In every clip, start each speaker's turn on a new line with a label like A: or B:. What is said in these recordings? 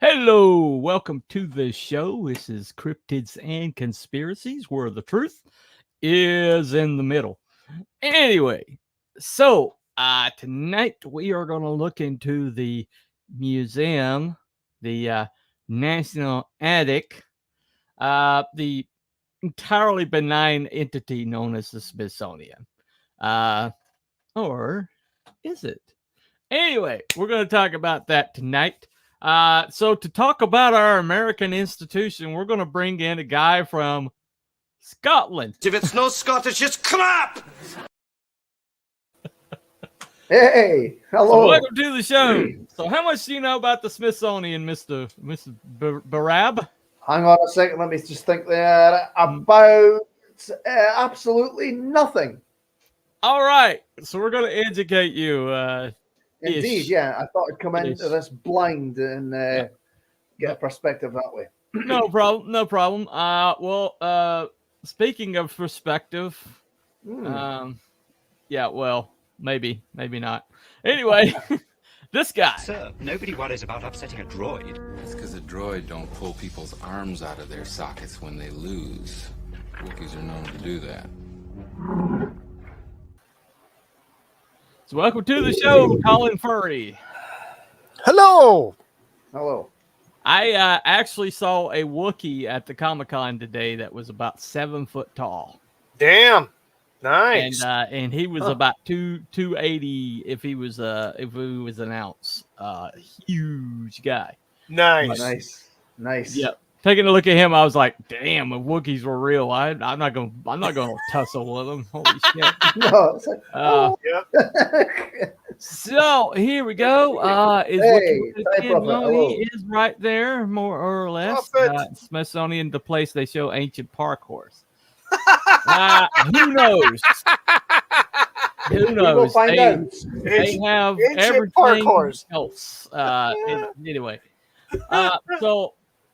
A: Hello, welcome to the show. This is Cryptids and Conspiracies, where the truth is in the middle. Anyway, so tonight we are going to look into the museum, the National Attic, the entirely benign entity known as the Smithsonian. Or is it? Anyway, we're going to talk about that tonight. So to talk about our American institution, we're going to bring in a guy from Scotland.
B: If it's no Scottish, it's crap!
C: Hey, hello.
A: So welcome to the show. So how much do you know about the Smithsonian, Mr. Barab?
C: Hang on a second, let me just think there. About absolutely nothing.
A: All right. So we're going to educate you.
C: Indeed, yeah. I thought I'd come into this blind and get a perspective that way.
A: No problem. No problem. Well, speaking of perspective, yeah, well, maybe not. Anyway, this guy.
B: Sir, nobody worries about upsetting a droid.
D: It's because a droid don't pull people's arms out of their sockets when they lose. Wookiees are known to do that.
A: So welcome to the show, Colin Furry.
E: Hello.
C: Hello.
A: I actually saw a Wookiee at the Comic-Con today that was about 7 foot tall.
E: Damn. Nice.
A: And he was about 280 if he was an ounce. Huge guy.
E: Nice.
C: Nice.
A: Yep. Taking a look at him, I was like, "Damn, if Wookiees were real, I'm not gonna tussle with them." Holy shit!
C: No, it's like,
E: Yep.
A: So here we go.
C: Hey,
A: He is right there, more or less. Smithsonian, the place they show ancient parkours. Who knows? Who knows?
C: We'll find out.
A: They have
E: ancient
A: everything
E: parkours.
A: else. Anyway,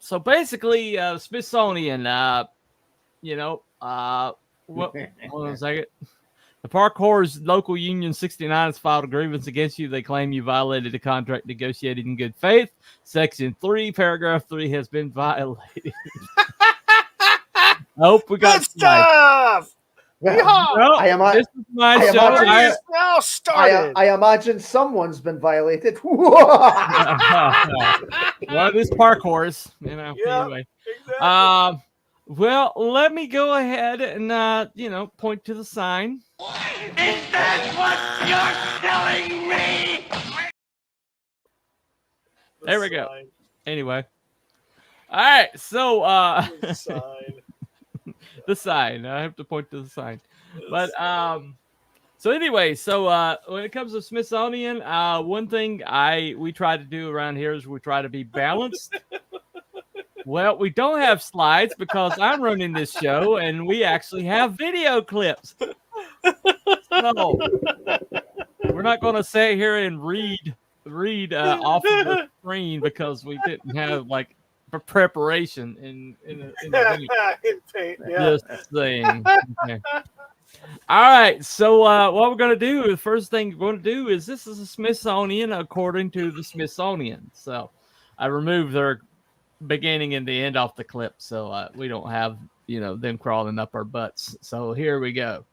A: so basically, Smithsonian. Hold on a second. The Parkour's local union 69 has filed a grievance against you. They claim you violated the contract negotiated in good faith. Section 3, paragraph 3 has been violated. I hope we got
E: Good stuff.
A: Well,
C: I
A: this is my
C: I
A: show.
C: imagine-
E: Now started.
C: I imagine someone's been violated.
A: Well, this parkour's,
E: Yeah,
A: anyway.
E: exactly.
A: Well, let me go ahead and point to the sign.
B: Is that what you're telling me?
A: There we go. Anyway. All right, so
E: The sign.
A: the sign. I have to point to the sign. But so anyway, so when it comes to Smithsonian, one thing we try to do around here is we try to be balanced. Well, we don't have slides because I'm running this show and we actually have video clips. So we're not going to sit here and read off of the screen because we didn't have like preparation in the video.
E: In paint, yeah.
A: Just saying. Okay. All right. So what we're going to do, the first thing we're going to do is this is a Smithsonian according to the Smithsonian. So I removed their beginning and the end off the clip. So we don't have, them crawling up our butts. So here we go.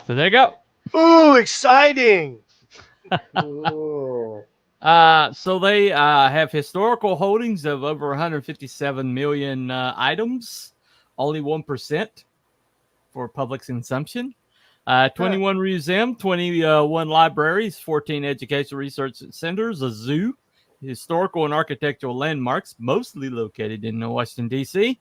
A: So there you go.
E: Ooh, exciting!
C: Oh.
A: So they have historical holdings of over 157 million items, only 1% for public consumption. 21 museum, 21 libraries, 14 educational research centers, a zoo, historical and architectural landmarks, mostly located in Washington, D.C.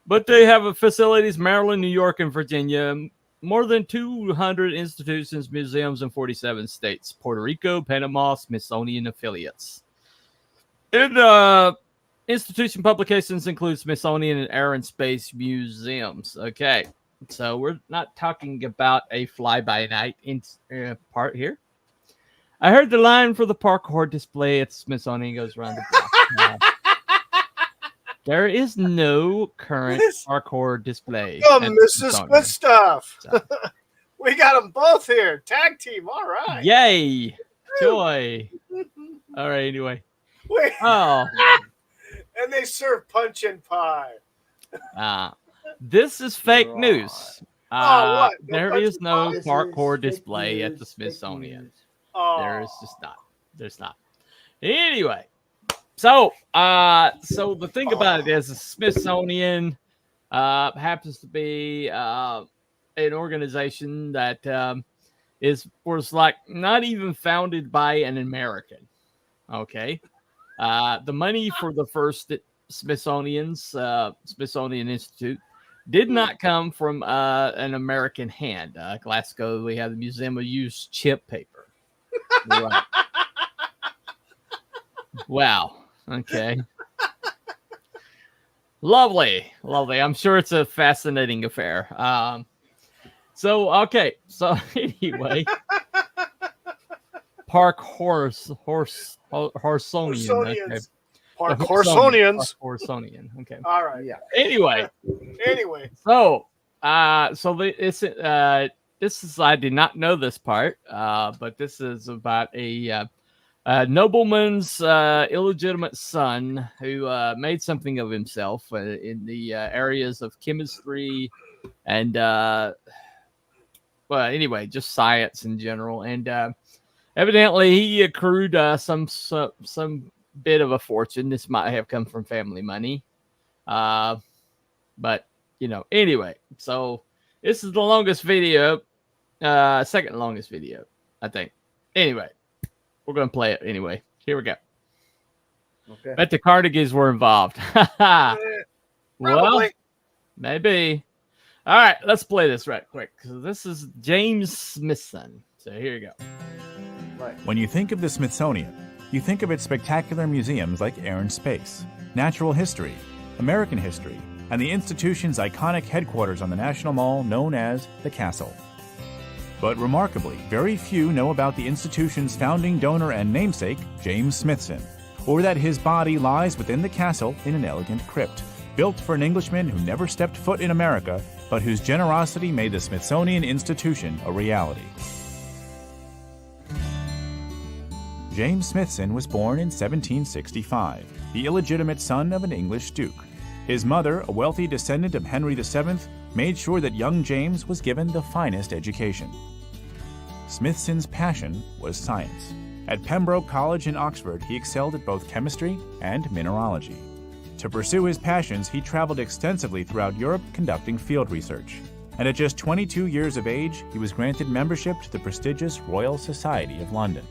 A: But they have facilities Maryland, New York, and Virginia. More than 200 institutions, museums in 47 states, Puerto Rico, Panama, Smithsonian affiliates. And institution publications include Smithsonian and Air and Space Museums. Okay, so we're not talking about a fly-by-night part here. I heard the line for the parkour display at Smithsonian goes around the block. There is no current parkour display.
E: Mrs. Good Stuff. So. We got them both here. Tag team. All right.
A: Yay. Joy. All right. Anyway.
E: Wait.
A: Oh.
E: And they serve punch and pie.
A: This is fake news.
E: What?
A: There is no parkour display at the Smithsonian. There is just not. There's not. Anyway. So the thing about it is the Smithsonian happens to be an organization that was like not even founded by an American. Okay. The money for the first Smithsonian Institute did not come from an American hand. Glasgow, we have the Museum of Used Chip Paper. Right. Wow. Okay. Lovely. I'm sure it's a fascinating affair. So anyway, Park Horsonian. Okay.
E: Park Horsonians.
A: Horsonian. Okay.
E: All right.
A: Yeah. Anyway. So this is I did not know this part, but this is about a nobleman's illegitimate son who made something of himself in the areas of chemistry and just science in general. And evidently he accrued some bit of a fortune. This might have come from family money, but anyway. So this is the longest video, second longest video, I think. Anyway. We're going to play it anyway. Here we go. Okay. Bet the Carnegies were involved. Well, maybe. All right, let's play this right quick. So this is James Smithson. So here you go.
F: Right. When you think of the Smithsonian, you think of its spectacular museums like Air and Space, Natural History, American History, and the institution's iconic headquarters on the National Mall known as the Castle. But remarkably, very few know about the institution's founding donor and namesake, James Smithson, or that his body lies within the castle in an elegant crypt, built for an Englishman who never stepped foot in America, but whose generosity made the Smithsonian Institution a reality. James Smithson was born in 1765, the illegitimate son of an English duke. His mother, a wealthy descendant of Henry VII, made sure that young James was given the finest education. Smithson's passion was science. At Pembroke College in Oxford, he excelled at both chemistry and mineralogy. To pursue his passions, he traveled extensively throughout Europe conducting field research. And at just 22 years of age, he was granted membership to the prestigious Royal Society of London.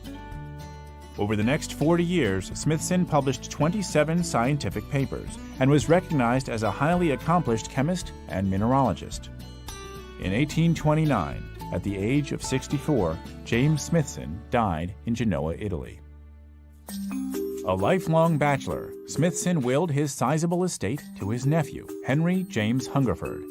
F: Over the next 40 years, Smithson published 27 scientific papers and was recognized as a highly accomplished chemist and mineralogist. In 1829, at the age of 64, James Smithson died in Genoa, Italy. A lifelong bachelor, Smithson willed his sizable estate to his nephew, Henry James Hungerford.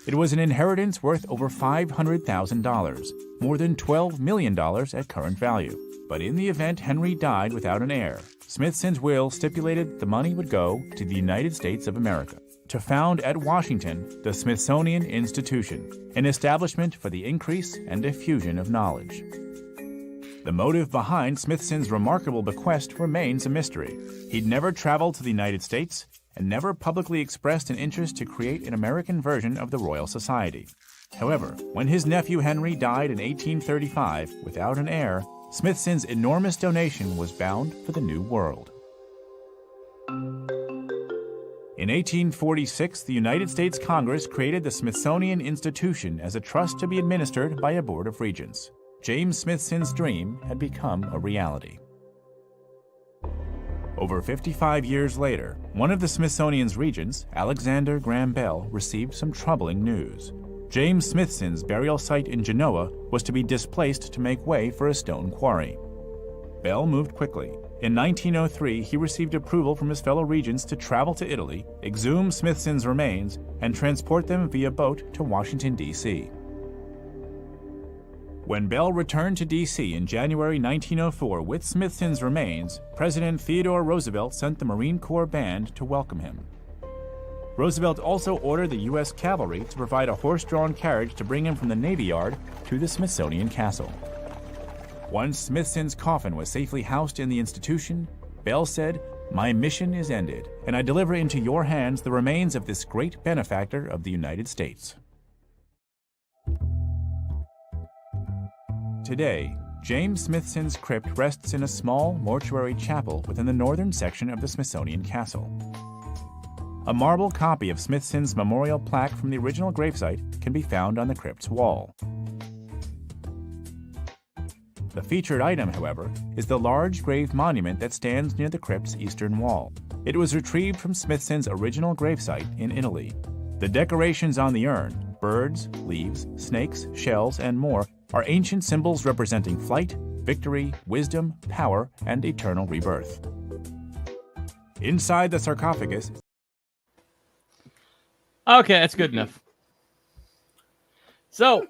F: It was an inheritance worth over $500,000, more than $12 million at current value. But in the event Henry died without an heir, Smithson's will stipulated the money would go to the United States of America to found at Washington the Smithsonian Institution, an establishment for the increase and diffusion of knowledge. The motive behind Smithson's remarkable bequest remains a mystery. He'd never traveled to the United States and never publicly expressed an interest to create an American version of the Royal Society. However, when his nephew Henry died in 1835 without an heir, Smithson's enormous donation was bound for the New World. In 1846, the United States Congress created the Smithsonian Institution as a trust to be administered by a board of regents. James Smithson's dream had become a reality. Over 55 years later, one of the Smithsonian's regents, Alexander Graham Bell, received some troubling news. James Smithson's burial site in Genoa was to be displaced to make way for a stone quarry. Bell moved quickly. In 1903, he received approval from his fellow regents to travel to Italy, exhume Smithson's remains, and transport them via boat to Washington, D.C. When Bell returned to D.C. in January 1904 with Smithson's remains, President Theodore Roosevelt sent the Marine Corps band to welcome him. Roosevelt also ordered the U.S. Cavalry to provide a horse-drawn carriage to bring him from the Navy Yard to the Smithsonian Castle. Once Smithson's coffin was safely housed in the institution, Bell said, "My mission is ended, and I deliver into your hands the remains of this great benefactor of the United States." Today, James Smithson's crypt rests in a small mortuary chapel within the northern section of the Smithsonian Castle. A marble copy of Smithson's memorial plaque from the original gravesite can be found on the crypt's wall. The featured item, however, is the large grave monument that stands near the crypt's eastern wall. It was retrieved from Smithson's original gravesite in Italy. The decorations on the urn, birds, leaves, snakes, shells, and more, are ancient symbols representing flight, victory, wisdom, power, and eternal rebirth. Inside the sarcophagus...
A: Okay, that's good enough. So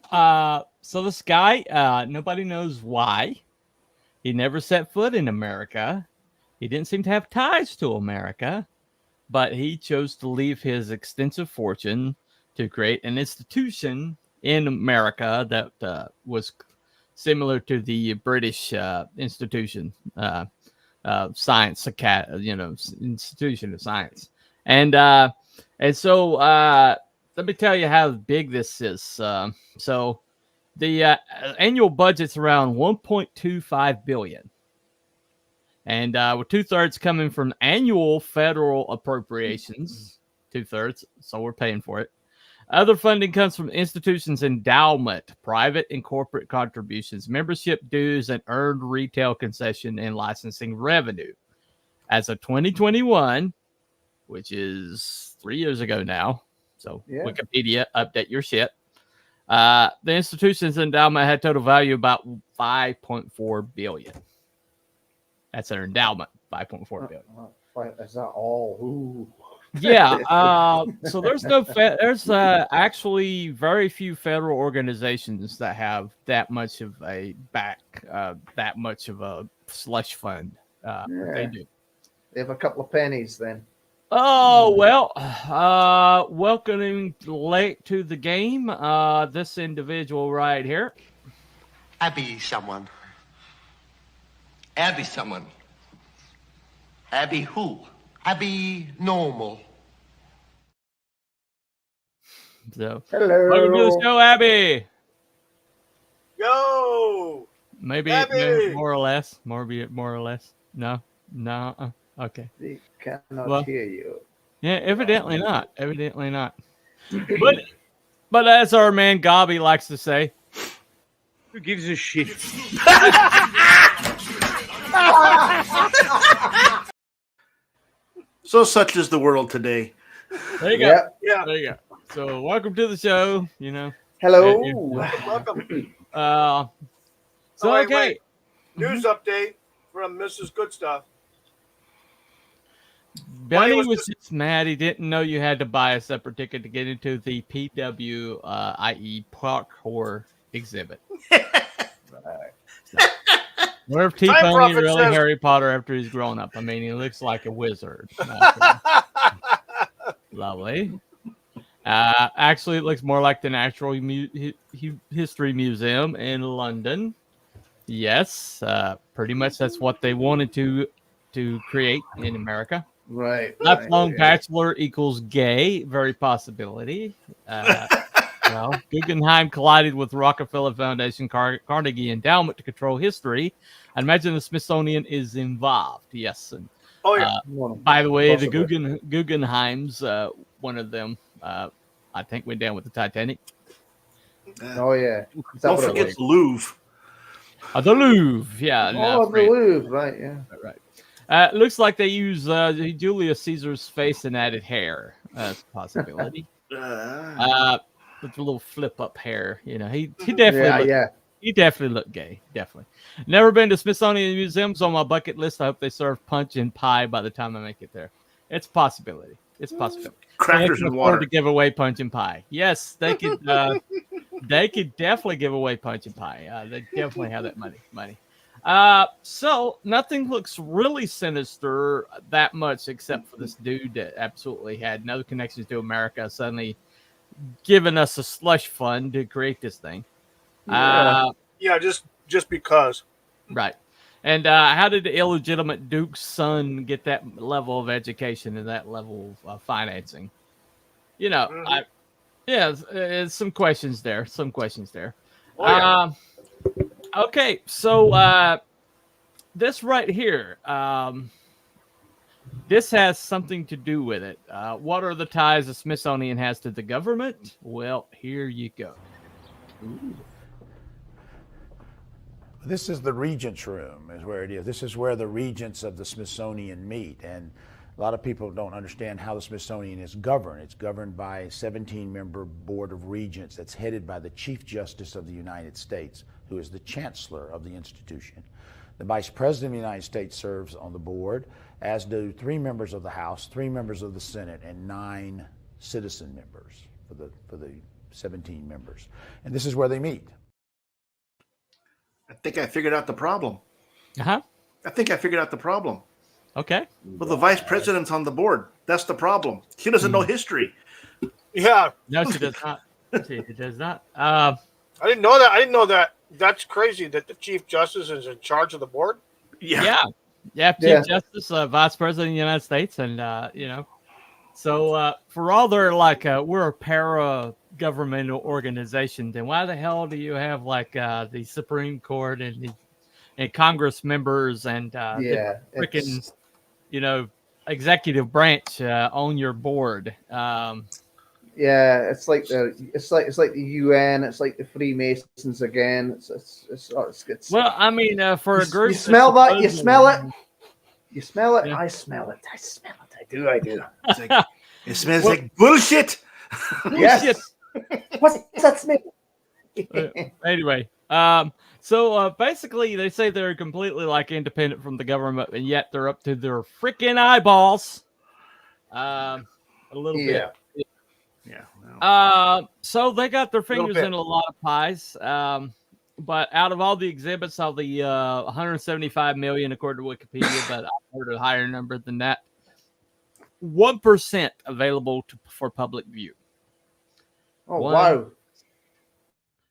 A: this guy, nobody knows why. He never set foot in America. He didn't seem to have ties to America, but he chose to leave his extensive fortune to create an institution in America that was similar to the British institution, science, institution of science, and so let me tell you how big this is. So the annual budget's around $1.25 billion, and with 2/3 coming from annual federal appropriations, 2/3, so we're paying for it. Other funding comes from institutions' endowment, private and corporate contributions, membership dues, and earned retail concession and licensing revenue. As of 2021, which is 3 years ago now, so yeah. Wikipedia, update your shit. The institution's endowment had total value about $5.4 billion. That's their endowment, $5.4 billion.
C: Is that all? Ooh.
A: Yeah. So there's actually very few federal organizations that have that much of a that much of a slush fund. They do.
C: They have a couple of pennies then.
A: Oh, well, welcoming late to the game, this individual right here.
B: Abby someone. Abby someone. Abby who? Abby normal.
A: So,
C: hello.
A: Welcome to the show, Abby.
E: Yo.
A: Maybe more or less. More or less. No. Okay.
C: They cannot hear you.
A: Yeah, evidently not. Evidently not. But as our man Gobby likes to say,
G: who gives a shit? So such is the world today.
A: There you go.
E: Yeah.
A: There you go. So welcome to the show.
C: Hello.
E: Welcome.
A: Okay.
E: Wait. News update from Mrs. Goodstuff.
A: Benny was just mad he didn't know you had to buy a separate ticket to get into the PW, i.e. parkour exhibit. Where if T-Pony really Harry Potter after he's grown up? I mean, he looks like a wizard. Lovely. Actually, it looks more like the Natural History Museum in London. Yes, pretty much that's what they wanted to create in America.
C: Right.
A: Lifelong bachelor equals gay. Very possibility. Well, Guggenheim collided with Rockefeller Foundation, Carnegie Endowment to control history. I imagine the Smithsonian is involved. Yes. And,
E: Oh yeah.
A: by the way,
C: Possibly.
A: the Guggenheims, one of them, I think went down with the Titanic.
C: Oh yeah. Is that
G: Don't
C: what it
G: forget
C: was?
G: the Louvre.
A: The Louvre, yeah.
C: Oh, the Louvre, right? Yeah.
A: Right. Looks like they use Julius Caesar's face and added hair. That's a possibility. With a little flip up hair, he definitely he definitely looked gay. Definitely. Never been to Smithsonian Museums on my bucket list. I hope they serve punch and pie by the time I make it there. It's a possibility. It's a possibility.
G: Crackers
A: and
G: water
A: to give away punch and pie. Yes, they could. They could definitely give away punch and pie. They definitely have that money. So nothing looks really sinister that much except for this dude that absolutely had no connections to America suddenly giving us a slush fund to create this thing.
C: Yeah.
E: Just because.
A: Right. And how did the illegitimate Duke's son get that level of education and that level of financing? It's some questions there. Oh, yeah. Okay, so this right here, this has something to do with it. What are the ties the Smithsonian has to the government? Well, here you go. Ooh.
H: This is the Regents' Room, is where it is. This is where the regents of the Smithsonian meet, and a lot of people don't understand how the Smithsonian is governed. It's governed by a 17-member board of regents that's headed by the Chief Justice of the United States, who is the chancellor of the institution. The Vice President of the United States serves on the board, as do 3 members of the House, 3 members of the Senate, and 9 citizen members for the 17 members. And this is where they meet.
G: I think I figured out the problem.
A: Uh-huh.
G: I think I figured out the problem.
A: Okay.
G: Well, the vice president's on the board. That's the problem. He doesn't know history.
E: Yeah.
A: No, she does not. She does not.
E: I didn't know that. I didn't know that. That's crazy that the Chief Justice is in charge of the board.
A: Yeah. Chief Justice, Vice President of the United States, and So for all their we're a para-governmental organization, then why the hell do you have the Supreme Court and Congress members and the freaking executive branch on your board?
C: It's like the UN. It's like the Freemasons again. It's
A: well, I mean, for a group,
C: you smell that? You smell it? You smell it? Yeah. I smell it. I do.
G: It smells like bullshit.
C: Yes. What's that smell?
A: Anyway, so basically, they say they're completely independent from the government, and yet they're up to their freaking eyeballs. A little bit.
G: Yeah.
A: So they got their fingers in a lot of pies. But out of all the exhibits, of the 175 million, according to Wikipedia, but I've heard a higher number than that. 1% available for public view.
C: Oh, wow.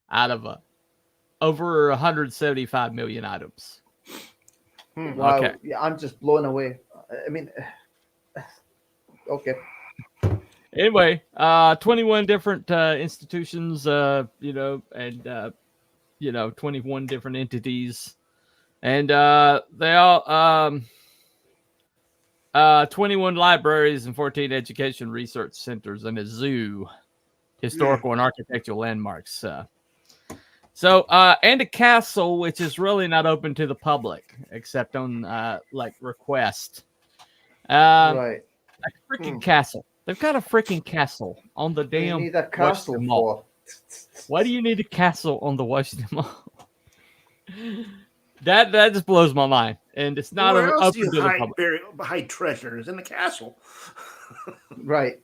A: Out of over 175 million items.
C: Wow. Okay. Yeah, I'm just blown away. I mean, okay.
A: Anyway, 21 different institutions, and 21 different entities, and they all 21 libraries and 14 education research centers and a zoo, historical and architectural landmarks. And a castle, which is really not open to the public except on request.
C: Right.
A: A freaking castle. They've got a freaking castle on the damn.
C: You need a castle Mall.
A: Why do you need a castle on the Washington Mall? That just blows my mind, and it's not open to the public.
G: Hide treasures in the castle.
C: Right.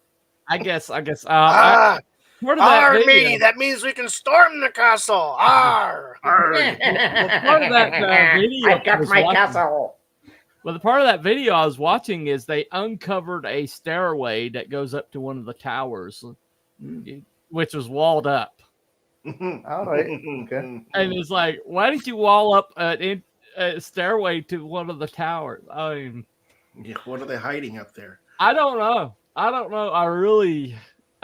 A: I guess.
E: Part of that video, that means we can storm the castle. Arr!
A: Part of that video,
C: I got my castle.
A: Well, the part of that video I was watching is they uncovered a stairway that goes up to one of the towers, which was walled up.
C: All right. Okay.
A: And it's like, why did you wall up a stairway to one of the towers? I mean,
G: what are they hiding up there?
A: I don't know. I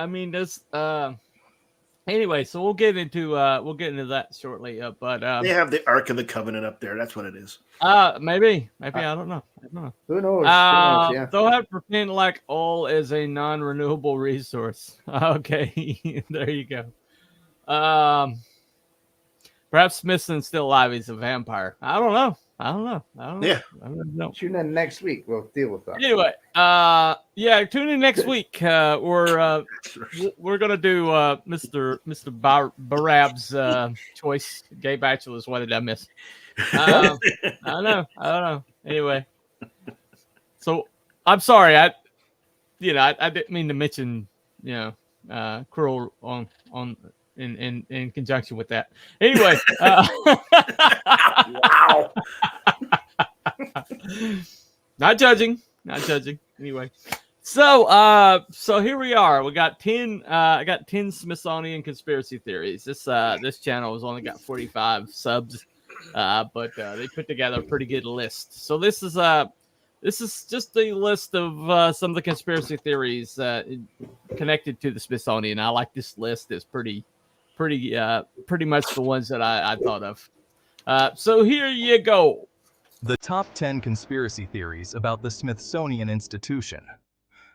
A: mean, this. Anyway, so we'll get into that shortly. But
G: they have the Ark of the Covenant up there. That's what it is.
A: Maybe I don't know.
C: Who knows? Yeah.
A: They'll have to pretend like oil is a non-renewable resource. Okay, there you go. Perhaps Smithson's still alive. He's a vampire. I don't know.
G: Yeah.
A: I don't know.
C: Tune in next week. We'll deal with that.
A: Anyway, tune in next week. We're gonna do Mr. Barab's choice. Gay bachelors. What did I miss? I don't know. Anyway, so I'm sorry. I didn't mean to mention cruel on in conjunction with that. Anyway,
G: Wow.
A: Not judging. Anyway, so here we are. We got 10. I got 10 Smithsonian conspiracy theories. This channel has only got 45 subs, but they put together a pretty good list. So this is just a list of some of the conspiracy theories connected to the Smithsonian. I like this list. It's pretty much the ones that I thought of. So here you go.
I: The top 10 conspiracy theories about the Smithsonian Institution.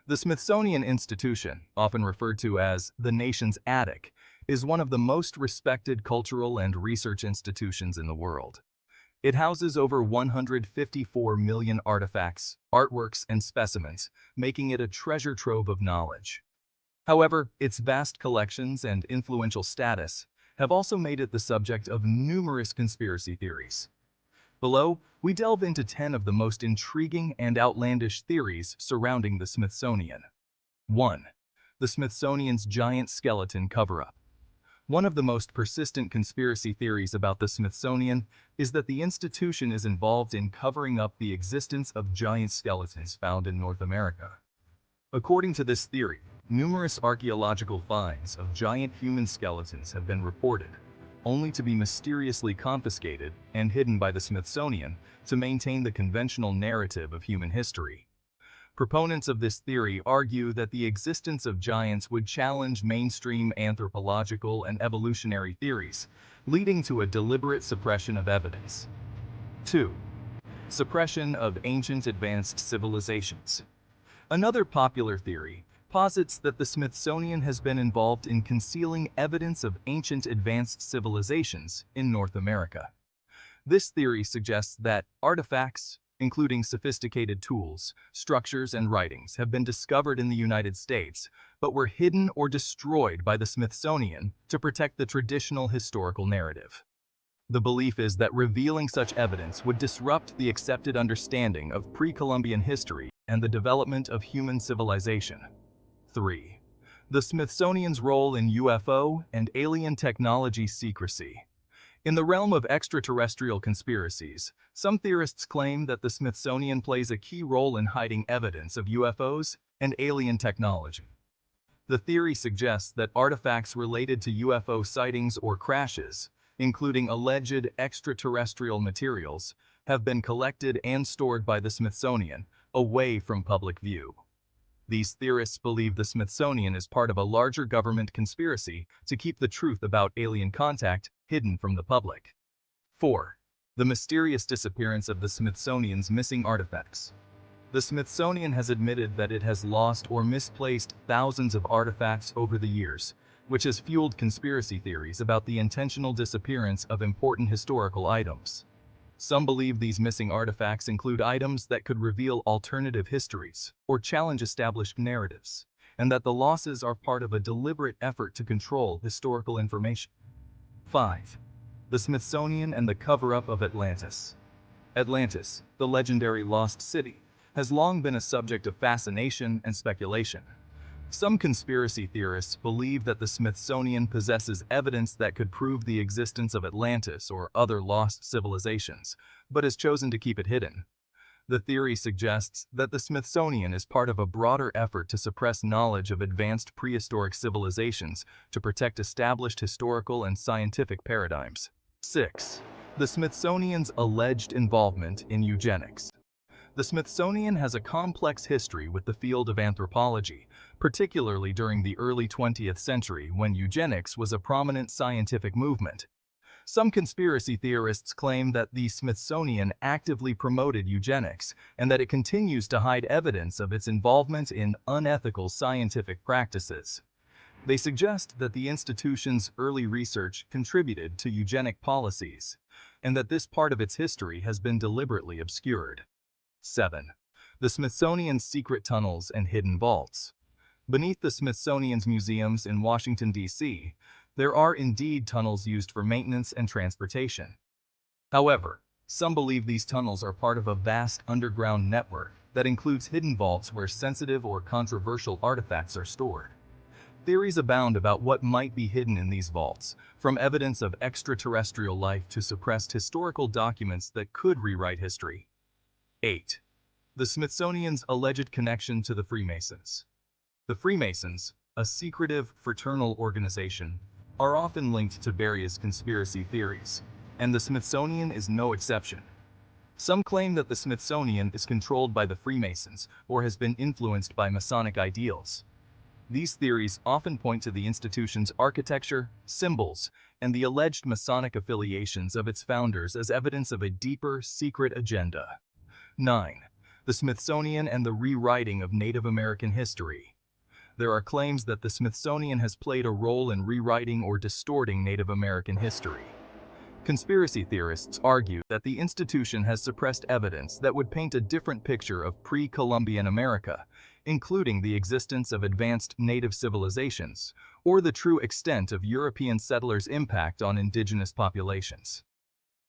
I: The Smithsonian Institution, often referred to as the nation's attic, is one of the most respected cultural and research institutions in the world. It houses over 154 million artifacts, artworks, and specimens, making it a treasure trove of knowledge. However, its vast collections and influential status have also made it the subject of numerous conspiracy theories. Below, we delve into 10 of the most intriguing and outlandish theories surrounding the Smithsonian. 1. The Smithsonian's giant skeleton cover-up. One of the most persistent conspiracy theories about the Smithsonian is that the institution is involved in covering up the existence of giant skeletons found in North America. According to this theory, numerous archaeological finds of giant human skeletons have been reported, only to be mysteriously confiscated and hidden by the Smithsonian to maintain the conventional narrative of human history. Proponents of this theory argue that the existence of giants would challenge mainstream anthropological and evolutionary theories, leading to a deliberate suppression of evidence. 2. Suppression of ancient advanced civilizations. Another popular theory posits that the Smithsonian has been involved in concealing evidence of ancient advanced civilizations in North America. This theory suggests that artifacts, including sophisticated tools, structures, and writings, have been discovered in the United States, but were hidden or destroyed by the Smithsonian to protect the traditional historical narrative. The belief is that revealing such evidence would disrupt the accepted understanding of pre-Columbian history and the development of human civilization. 3. The Smithsonian's role in UFO and alien technology secrecy. In the realm of extraterrestrial conspiracies, some theorists claim that the Smithsonian plays a key role in hiding evidence of UFOs and alien technology. The theory suggests that artifacts related to UFO sightings or crashes, including alleged extraterrestrial materials, have been collected and stored by the Smithsonian, away from public view. These theorists believe the Smithsonian is part of a larger government conspiracy to keep the truth about alien contact hidden from the public. 4. The mysterious disappearance of the Smithsonian's missing artifacts. The Smithsonian has admitted that it has lost or misplaced thousands of artifacts over the years, which has fueled conspiracy theories about the intentional disappearance of important historical items. Some believe these missing artifacts include items that could reveal alternative histories or challenge established narratives, and that the losses are part of a deliberate effort to control historical information. 5. The Smithsonian and the cover-up of Atlantis. Atlantis, the legendary lost city, has long been a subject of fascination and speculation. Some conspiracy theorists believe that the Smithsonian possesses evidence that could prove the existence of Atlantis or other lost civilizations, but has chosen to keep it hidden. The theory suggests that the Smithsonian is part of a broader effort to suppress knowledge of advanced prehistoric civilizations to protect established historical and scientific paradigms. 6. The Smithsonian's alleged involvement in eugenics. The Smithsonian has a complex history with the field of anthropology, particularly during the early 20th century when eugenics was a prominent scientific movement. Some conspiracy theorists claim that the Smithsonian actively promoted eugenics and that it continues to hide evidence of its involvement in unethical scientific practices. They suggest that the institution's early research contributed to eugenic policies, and that this part of its history has been deliberately obscured. 7. The Smithsonian's secret tunnels and hidden vaults. Beneath the Smithsonian's museums in Washington, D.C., there are indeed tunnels used for maintenance and transportation. However, some believe these tunnels are part of a vast underground network that includes hidden vaults where sensitive or controversial artifacts are stored. Theories abound about what might be hidden in these vaults, from evidence of extraterrestrial life to suppressed historical documents that could rewrite history. 8. The Smithsonian's alleged connection to the Freemasons. The Freemasons, a secretive fraternal organization, are often linked to various conspiracy theories, and the Smithsonian is no exception. Some claim that the Smithsonian is controlled by the Freemasons or has been influenced by Masonic ideals. These theories often point to the institution's architecture, symbols, and the alleged Masonic affiliations of its founders as evidence of a deeper, secret agenda. 9. The Smithsonian and the rewriting of Native American history. There are claims that the Smithsonian has played a role in rewriting or distorting Native American history. Conspiracy theorists argue that the institution has suppressed evidence that would paint a different picture of pre-Columbian America, including the existence of advanced native civilizations, or the true extent of European settlers' impact on indigenous populations.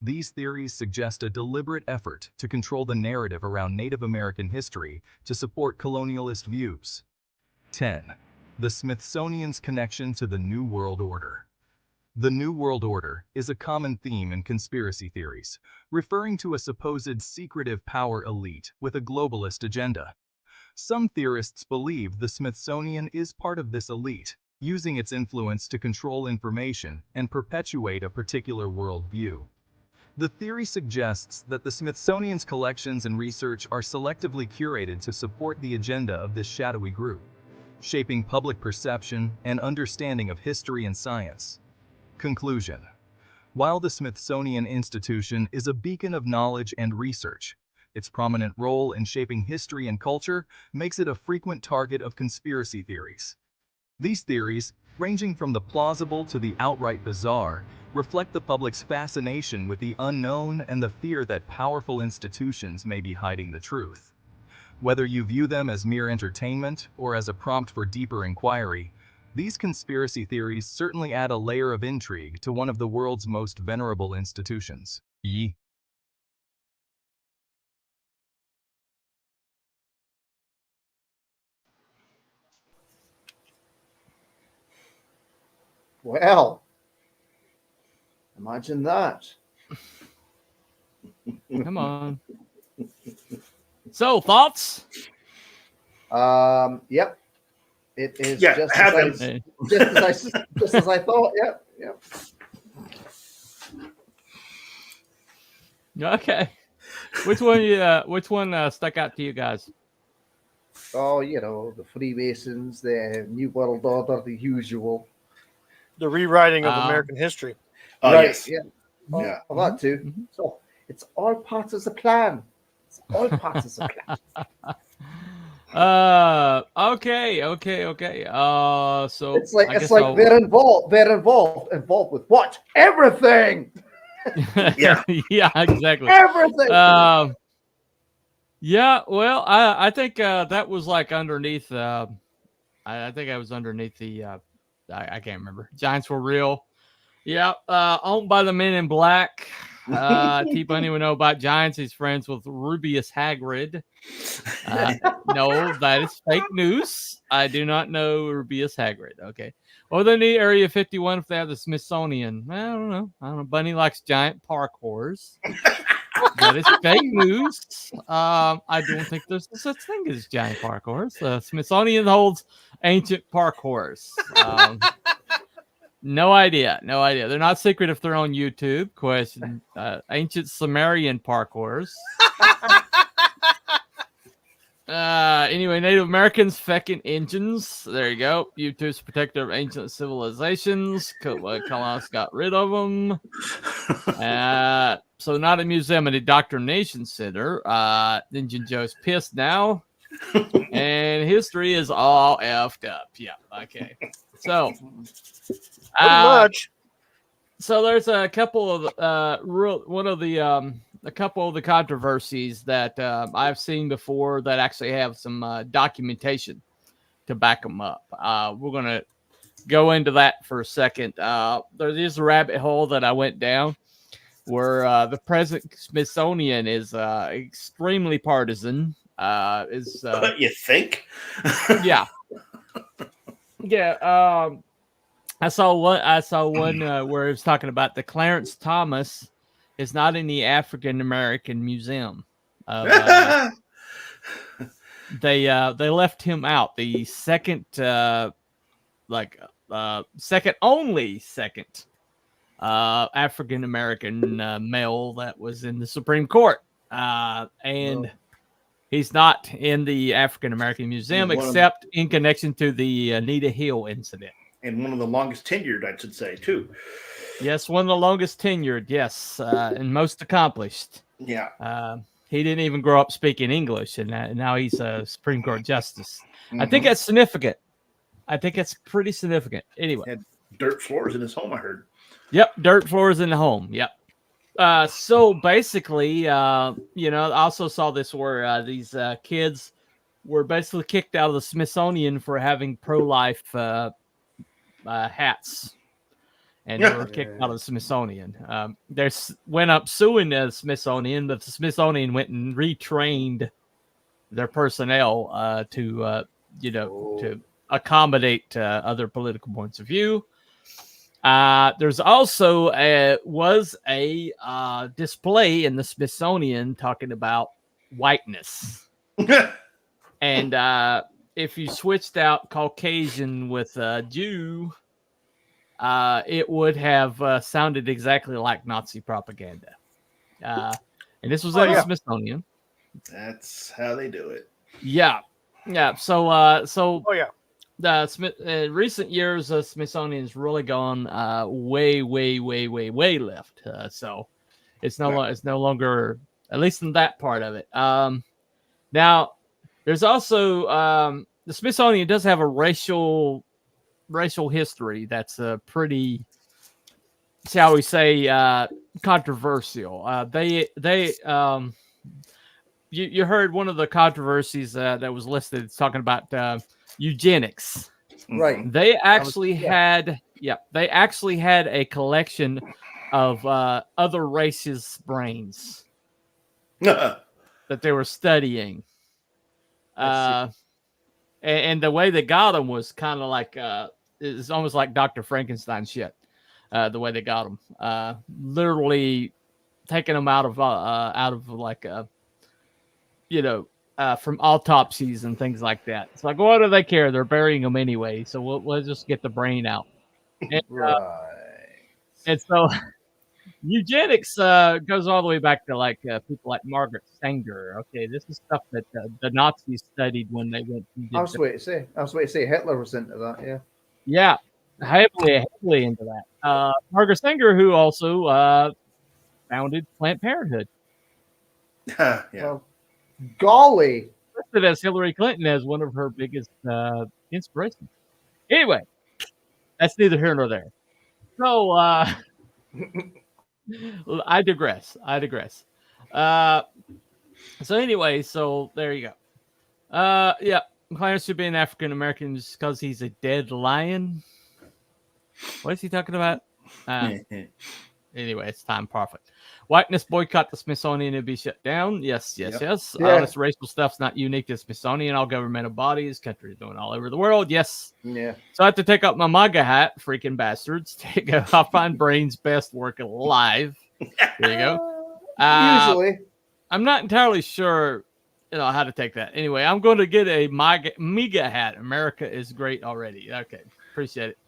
I: These theories suggest a deliberate effort to control the narrative around Native American history to support colonialist views. 10. The Smithsonian's connection to the New World Order. The New World Order is a common theme in conspiracy theories, referring to a supposed secretive power elite with a globalist agenda. Some theorists believe the Smithsonian is part of this elite, using its influence to control information and perpetuate a particular worldview. The theory suggests that the Smithsonian's collections and research are selectively curated to support the agenda of this shadowy group, shaping public perception and understanding of history and science. Conclusion. While the Smithsonian Institution is a beacon of knowledge and research, its prominent role in shaping history and culture makes it a frequent target of conspiracy theories. These theories, ranging from the plausible to the outright bizarre, reflect the public's fascination with the unknown and the fear that powerful institutions may be hiding the truth. Whether you view them as mere entertainment or as a prompt for deeper inquiry, these conspiracy theories certainly add a layer of intrigue to one of the world's most venerable institutions.
C: Well, imagine that.
A: Come on. So, thoughts?
C: Yep. It is
G: Yeah,
C: just
G: heavens.
C: just as I thought. Yep.
A: Okay. Which one stuck out to you guys?
C: Oh, the Freemasons, the New World Order, the usual.
E: The rewriting of American history.
G: Oh,
C: Right.
G: yes.
C: Yeah.
G: Yeah.
C: Well, that too.
A: Mhm.
C: So it's all part of the plan. It's all part of the plan.
A: Okay. So
C: It's like
A: I guess
C: they're involved with what? Everything.
G: Yeah.
A: Yeah, exactly.
C: Everything.
A: Yeah, well, I think that was like underneath. I think I was underneath the. I can't remember. Giants were real. Yeah, owned by the Men in Black. T Bunny would know about Giants. He's friends with Rubius Hagrid. No, that is fake news. I do not know Rubius Hagrid. Okay. Well, they need Area 51 if they have the Smithsonian. I don't know. Bunny likes giant parkours. That is fake news. I don't think there's such thing as giant parkours. Smithsonian holds ancient parkours. No idea. They're not secret if they're on YouTube. Question: ancient Sumerian parkours. Anyway, Native Americans fecking engines. There you go. YouTube's protector of ancient civilizations. Colonists got rid of them. So not a museum, and a indoctrination center. Ninja Joe's pissed now. And history is all effed up. Yeah, okay. So,
E: Pretty much.
A: So there's a couple of a couple of the controversies that I've seen before that actually have some documentation to back them up. We're gonna go into that for a second. There is a rabbit hole that I went down where the present Smithsonian is extremely partisan.
G: You think?
A: Yeah. Yeah. I saw one where it was talking about the Clarence Thomas is not in the African American Museum. They left him out. The second African American male that was in the Supreme Court, and he's not in the African American Museum except in connection to the Anita Hill incident.
G: And one of the longest tenured, I should say, too.
A: Yes, one of the longest tenured, yes, and most accomplished.
G: Yeah.
A: He didn't even grow up speaking English, and now he's a Supreme Court justice. I think that's significant. I think it's pretty significant. Anyway.
G: Had dirt floors in his home, I heard.
A: Yep, dirt floors in the home. Yep. So basically, I also saw this where these kids were basically kicked out of the Smithsonian for having pro-life hats, and they were kicked out of the Smithsonian. They went up suing the Smithsonian, but the Smithsonian went and retrained their personnel to accommodate other political points of view. There's also was a display in the Smithsonian talking about whiteness, and if you switched out Caucasian with Jew, it would have sounded exactly like Nazi propaganda. And this was at the Smithsonian.
G: That's how they do it.
A: Yeah. So, the recent years, the Smithsonian's really gone way left. So it's no longer, at least in that part of it. Now, there's also the Smithsonian does have a racial history that's pretty, shall we say, controversial. You heard one of the controversies that was listed. It's talking about eugenics.
C: Right.
A: They actually had a collection of other races' brains that they were studying. And the way they got them was kind of like it's almost like Dr. Frankenstein shit. The way they got them, literally taking them out of like from autopsies and things like that. It's like, what do they care? They're burying them anyway, so we'll just get the brain out. And, and so eugenics goes all the way back to like people like Margaret Sanger. Okay, this is stuff that the Nazis studied when they went.
C: I was waiting to say Hitler was into that. Yeah.
A: Yeah, heavily into that. Margaret Sanger, who also founded Planned Parenthood.
G: Yeah.
C: Well, golly.
A: Listed as Hillary Clinton as one of her biggest inspirations. Anyway, that's neither here nor there. So I digress. So anyway, so there you go. Yeah, Clarence should be an African American just because he's a dead lion. What is he talking about? Anyway, it's time profit. Whiteness boycott the Smithsonian to be shut down. Yes.
C: Yeah.
A: This racial stuff's not unique to Smithsonian. All governmental bodies, countries doing all over the world. Yes.
C: Yeah.
A: So I have to take up my MAGA hat, freaking bastards. I'll find brains best work alive. There you go.
C: Usually.
A: I'm not entirely sure, how to take that. Anyway, I'm going to get a MAGA hat. America is great already. Okay. Appreciate it.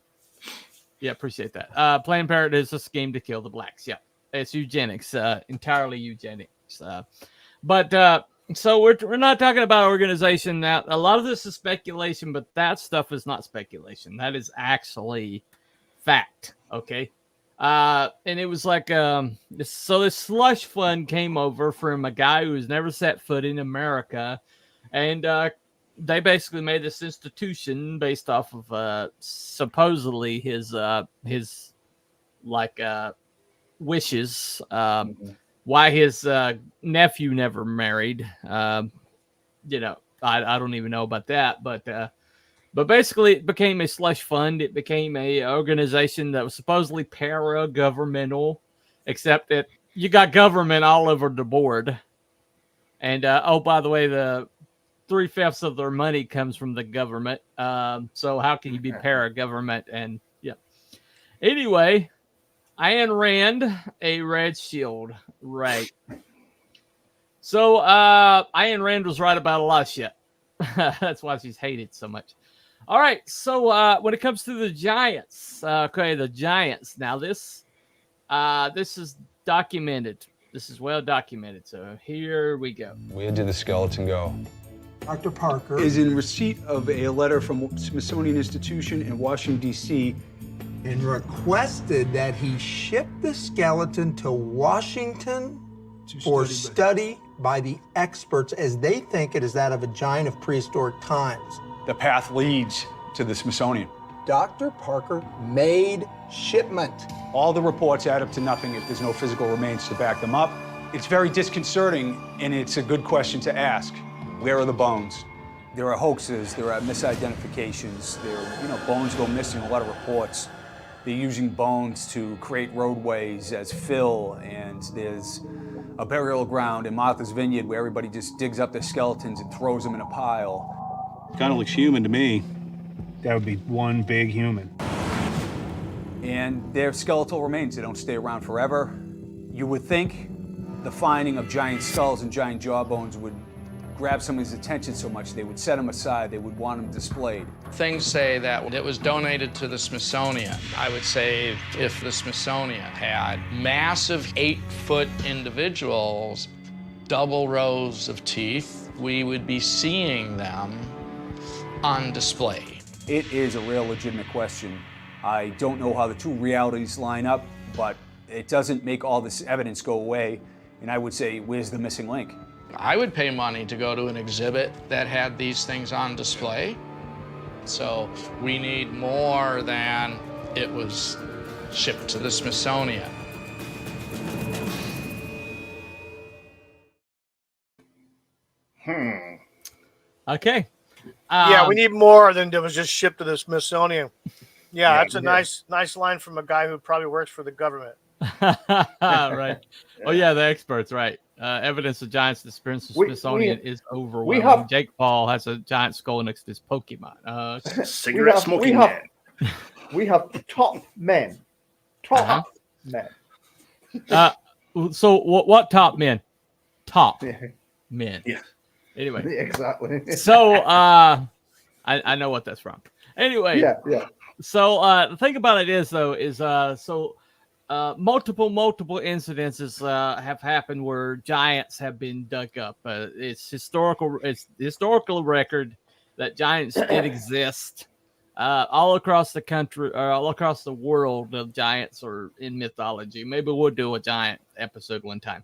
A: Yeah, appreciate that. Planned Parenthood is a scheme to kill the blacks. Yeah. It's eugenics, entirely eugenics. But So we're not talking about organization now. A lot of this is speculation, but that stuff is not speculation. That is actually fact. Okay. And it was like this slush fund came over from a guy who's never set foot in America, and they basically made this institution based off of supposedly his like wishes. Why his nephew never married. You know, I don't even know about that, but basically it became a slush fund. It became a organization that was supposedly para-governmental, except that you got government all over the board. And oh, by the way, the 3/5 of their money comes from the government. So how can you be para-government? And yeah. Anyway, Ayn Rand, a red shield, right? So Ayn Rand was right about a lot of shit. That's why she's hated so much. All right, so when it comes to the giants, okay, the giants. Now this is documented. This is well documented. So here we go.
J: Where did the skeleton go?
K: Dr. Parker
L: is in receipt of a letter from Smithsonian Institution in Washington, D.C.
K: and requested that he ship the skeleton to Washington for study by the experts, as they think it is that of a giant of prehistoric times.
L: The path leads to the Smithsonian.
K: Dr. Parker made shipment.
L: All the reports add up to nothing if there's no physical remains to back them up. It's very disconcerting, and it's a good question to ask. Where are the bones? There are hoaxes, there are misidentifications, bones go missing in a lot of reports. They're using bones to create roadways as fill, and there's a burial ground in Martha's Vineyard where everybody just digs up their skeletons and throws them in a pile.
M: Kind of looks human to me. That would be one big human.
L: And they're skeletal remains. They don't stay around forever. You would think the finding of giant skulls and giant jawbones would grab somebody's attention so much they would set them aside, they would want them displayed.
N: Things say that it was donated to the Smithsonian. I would say if the Smithsonian had massive 8-foot individuals, double rows of teeth, we would be seeing them on display.
L: It is a real legitimate question. I don't know how the two realities line up, but it doesn't make all this evidence go away. And I would say, where's the missing link?
N: I would pay money to go to an exhibit that had these things on display. So we need more than it was shipped to the Smithsonian.
A: Okay.
E: Yeah, we need more than it was just shipped to the Smithsonian. Yeah, that's a
C: yeah.
E: nice line from a guy who probably works for the government.
A: Right. Oh yeah, the experts, right. Evidence of giants disappearance of Smithsonian is overwhelming. Jake Paul has a giant skull next to his Pokemon.
G: Cigarette smoking man.
C: We have top men. Top men.
A: So what top men? Top men.
G: Yeah.
A: Anyway.
C: Exactly.
A: So I know what that's from. Anyway.
C: Yeah.
A: So the thing about it is though, multiple incidences have happened where giants have been dug up. It's historical record that giants did exist all across the country, or all across the world. Of giants are in mythology. Maybe we'll do a giant episode one time.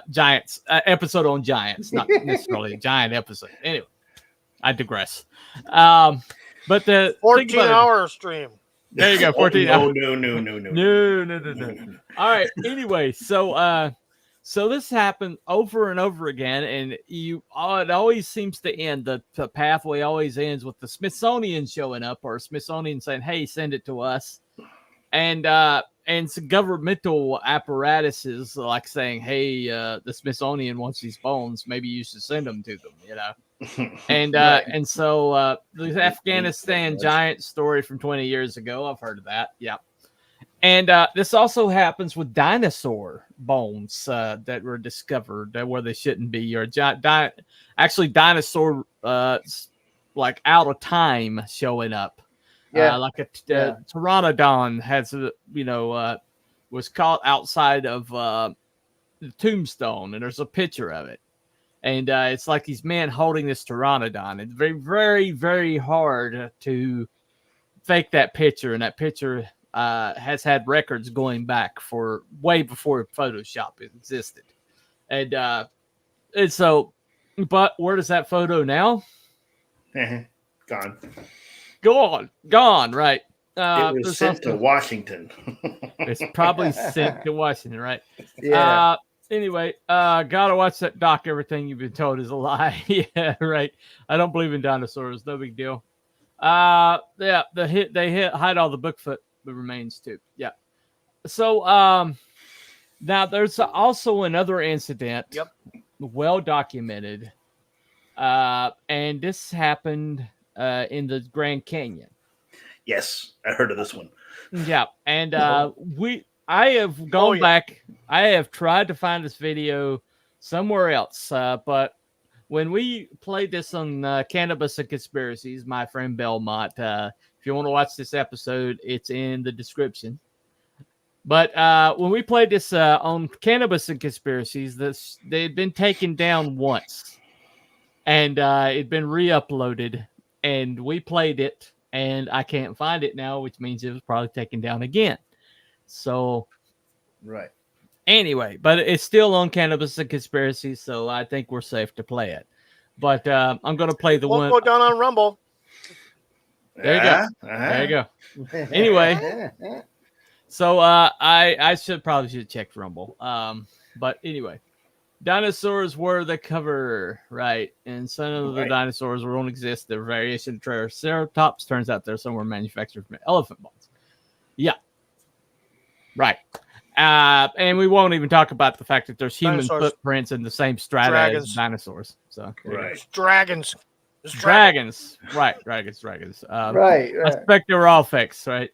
A: Giants episode on giants, not necessarily a giant episode. Anyway, I digress. But the
E: 14-hour stream.
A: There you go. 14 hours.
G: No.
A: All right. Anyway, so this happened over and over again, and it always seems to end. The pathway always ends with the Smithsonian showing up, or Smithsonian saying, "Hey, send it to us," and some governmental apparatuses like saying, "Hey, the Smithsonian wants these bones. Maybe you should send them to them." And so the Afghanistan giant story from 20 years ago, I've heard of that. Yeah. And this also happens with dinosaur bones that were discovered where they shouldn't be, or actually dinosaur like out of time showing up. Like a pteranodon has was caught outside of the tombstone, and there's a picture of it. And it's like these men holding this pteranodon. It's very, very, very hard to fake that picture. And that picture has had records going back for way before Photoshop existed. And so, but where is that photo now? Gone, right.
G: It was sent to Washington.
A: It's probably sent to Washington, right?
C: Yeah.
A: Anyway, gotta watch that doc. Everything you've been told is a lie. Yeah, right. I don't believe in dinosaurs. No big deal. Yeah, they hide all the Bigfoot remains too. Yeah. So, now there's also another incident.
E: Yep.
A: Well documented. And this happened in the Grand Canyon.
G: Yes, I heard of this one.
A: Yeah, and I have gone back. I have tried to find this video somewhere else, but when we played this on Cannabis and Conspiracies, my friend Belmont, if you want to watch this episode, it's in the description. But when we played this on Cannabis and Conspiracies, they had been taken down once, and it'd been re-uploaded, and we played it, and I can't find it now, which means it was probably taken down again. So,
C: right.
A: Anyway, but it's still on Cannabis and Conspiracies, so I think we're safe to play it. But I'm going to play the one.
E: Go down on Rumble.
A: There you go. There you go. Anyway, so I probably should check Rumble. But anyway, dinosaurs were the cover, right? And some of the dinosaurs don't exist. They're variation of Triceratops. Turns out they're somewhere manufactured from elephant bones. Yeah. Right. And we won't even talk about the fact that there's human footprints in the same strata as dinosaurs. So
E: Dragons.
A: Dragons. Right. Dragons.
C: Right.
A: I expect they were all fakes, right?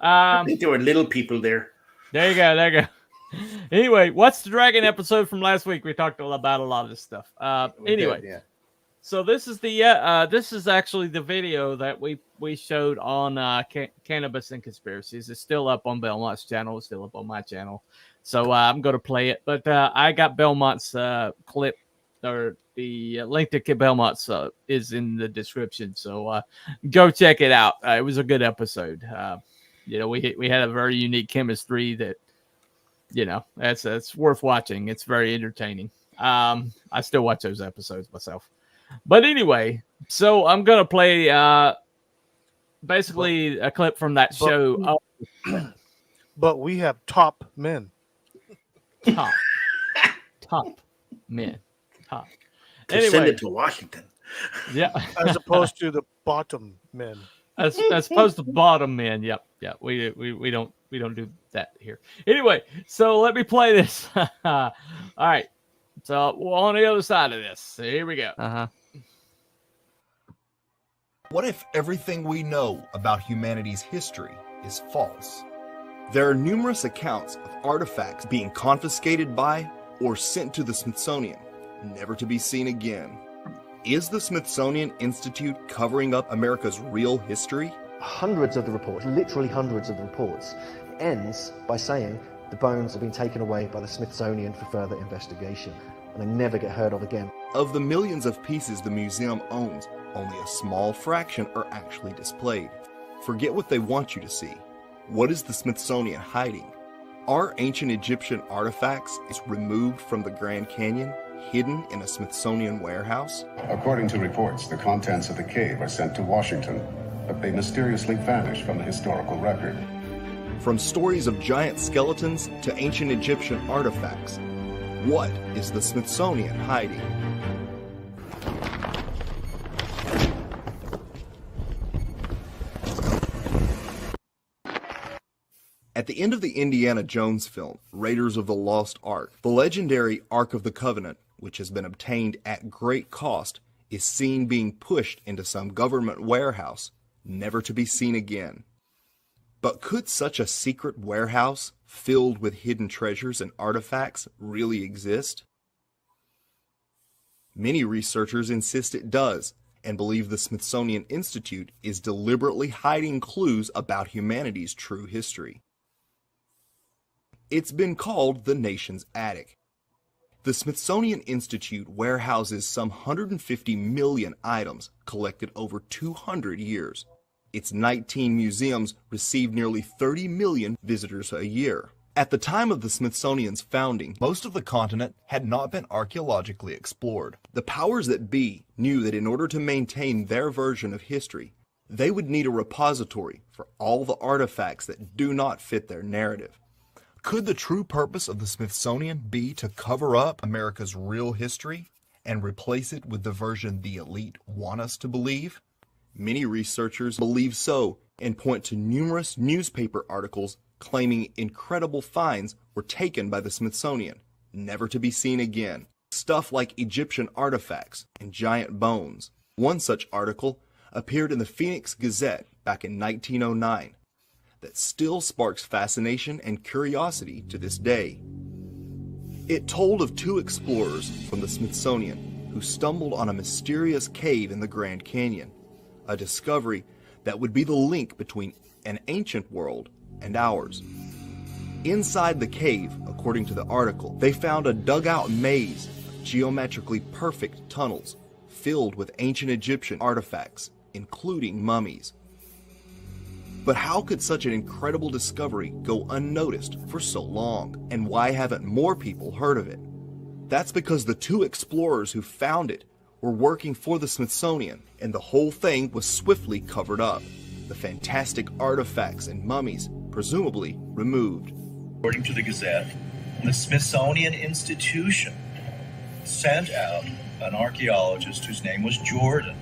G: I think there were little people there.
A: There you go. Anyway, what's the dragon episode from last week? We talked about a lot of this stuff. Anyway,
C: yeah.
A: So this is this is actually the video that we showed on Cannabis and Conspiracies. It's still up on Belmont's channel. It's still up on my channel. So I'm going to play it. But I got Belmont's clip, or the link to Belmont's is in the description. So go check it out. It was a good episode. We had a very unique chemistry that, that's worth watching. It's very entertaining. I still watch those episodes myself. But anyway, so I'm going to play basically a clip from that show.
E: But we have top men.
A: Top men.
G: Anyway, send it to Washington.
A: Yeah.
E: As opposed to the bottom men.
A: As opposed to bottom men. Yep. Yeah. We don't do that here. Anyway, so let me play this. All right. So on the other side of this. Here we go.
J: What if everything we know about humanity's history is false? There are numerous accounts of artifacts being confiscated by or sent to the Smithsonian, never to be seen again. Is the Smithsonian Institute covering up America's real history?
O: Hundreds of the reports, literally hundreds of the reports, ends by saying the bones have been taken away by the Smithsonian for further investigation, and they never get heard of again.
J: Of the millions of pieces the museum owns, only a small fraction are actually displayed. Forget what they want you to see. What is the Smithsonian hiding? Are ancient Egyptian artifacts removed from the Grand Canyon, hidden in a Smithsonian warehouse?
P: According to reports, the contents of the cave are sent to Washington, but they mysteriously vanish from the historical record.
J: From stories of giant skeletons to ancient Egyptian artifacts, what is the Smithsonian hiding? At the end of the Indiana Jones film, Raiders of the Lost Ark, the legendary Ark of the Covenant, which has been obtained at great cost, is seen being pushed into some government warehouse, never to be seen again. But could such a secret warehouse, filled with hidden treasures and artifacts, really exist? Many researchers insist it does, and believe the Smithsonian Institute is deliberately hiding clues about humanity's true history. It's been called the nation's attic. The Smithsonian Institute warehouses some 150 million items collected over 200 years. Its 19 museums receive nearly 30 million visitors a year. At the time of the Smithsonian's founding, most of the continent had not been archaeologically explored. The powers that be knew that in order to maintain their version of history, they would need a repository for all the artifacts that do not fit their narrative. Could the true purpose of the Smithsonian be to cover up America's real history and replace it with the version the elite want us to believe? Many researchers believe so and point to numerous newspaper articles claiming incredible finds were taken by the Smithsonian, never to be seen again. Stuff like Egyptian artifacts and giant bones. One such article appeared in the Phoenix Gazette back in 1909 that still sparks fascination and curiosity to this day. It told of two explorers from the Smithsonian who stumbled on a mysterious cave in the Grand Canyon, a discovery that would be the link between an ancient world and ours. Inside the cave, according to the article, they found a dugout maze of geometrically perfect tunnels filled with ancient Egyptian artifacts, including mummies. But how could such an incredible discovery go unnoticed for so long? And why haven't more people heard of it? That's because the two explorers who found it were working for the Smithsonian, and the whole thing was swiftly covered up. The fantastic artifacts and mummies presumably removed.
Q: According to the Gazette, the Smithsonian Institution sent out an archaeologist whose name was Jordan.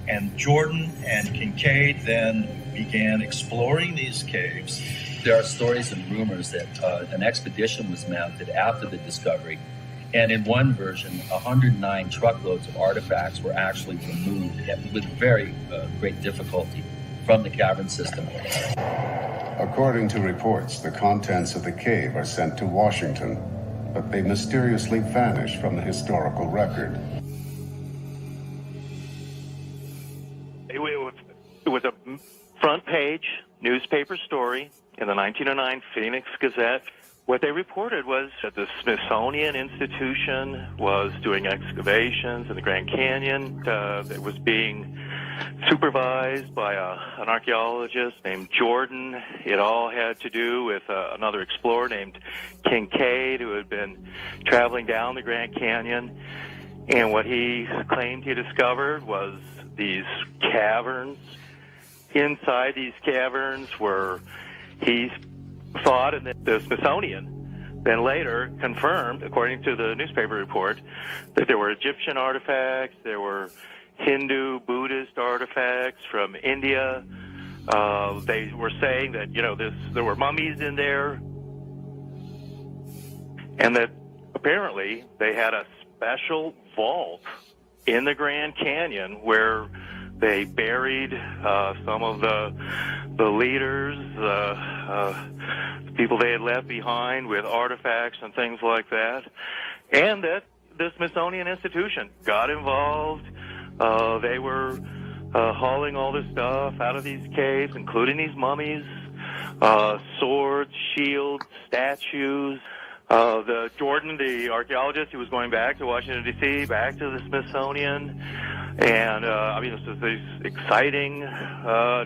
Q: And Jordan and Kincaid then began exploring these caves.
R: There are stories and rumors that an expedition was mounted after the discovery, and in one version, 109 truckloads of artifacts were actually removed with very great difficulty from the cavern system.
P: According to reports, the contents of the cave are sent to Washington, but they mysteriously vanish from the historical record.
S: It was a front page newspaper story in the 1909 Phoenix Gazette. What they reported was that the Smithsonian Institution was doing excavations in the Grand Canyon. It was being supervised by an archaeologist named Jordan. It all had to do with another explorer named Kincaid, who had been traveling down the Grand Canyon. And what he claimed he discovered was these caverns. Inside these caverns were, he thought, and the Smithsonian then later confirmed, according to the newspaper report, that there were Egyptian artifacts, there were Hindu, Buddhist artifacts from India. They were saying that, there were mummies in there, and that apparently they had a special vault in the Grand Canyon where they buried some of the leaders, people they had left behind with artifacts and things like that, and that the Smithsonian Institution got involved. They were hauling all this stuff out of these caves, including these mummies, swords, shields, statues. The Jordan, the archaeologist, he was going back to Washington D.C., back to the Smithsonian, and this is these exciting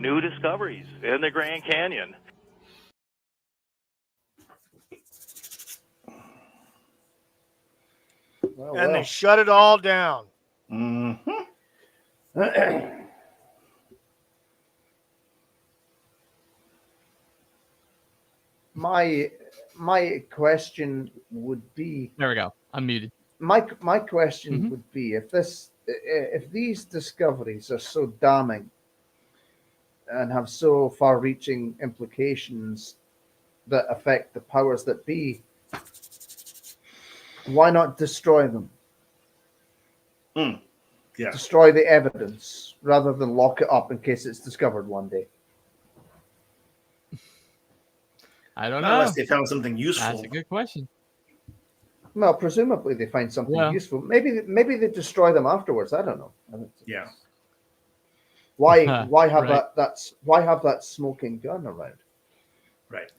S: new discoveries in the Grand Canyon.
E: And they shut it all down.
C: Mm-hmm. My question would be.
A: There we go. I'm muted.
C: My question would be, if these discoveries are so damning and have so far-reaching implications that affect the powers that be, why not destroy them?
G: Yeah.
C: Destroy the evidence rather than lock it up in case it's discovered one day.
A: I don't know.
G: Unless they found something useful.
A: That's a good question.
C: Well, presumably they find something
A: Yeah.
C: useful. Maybe they destroy them afterwards. I don't know.
G: Yeah.
C: Why have
A: Right.
C: why have that smoking gun around?
G: Right.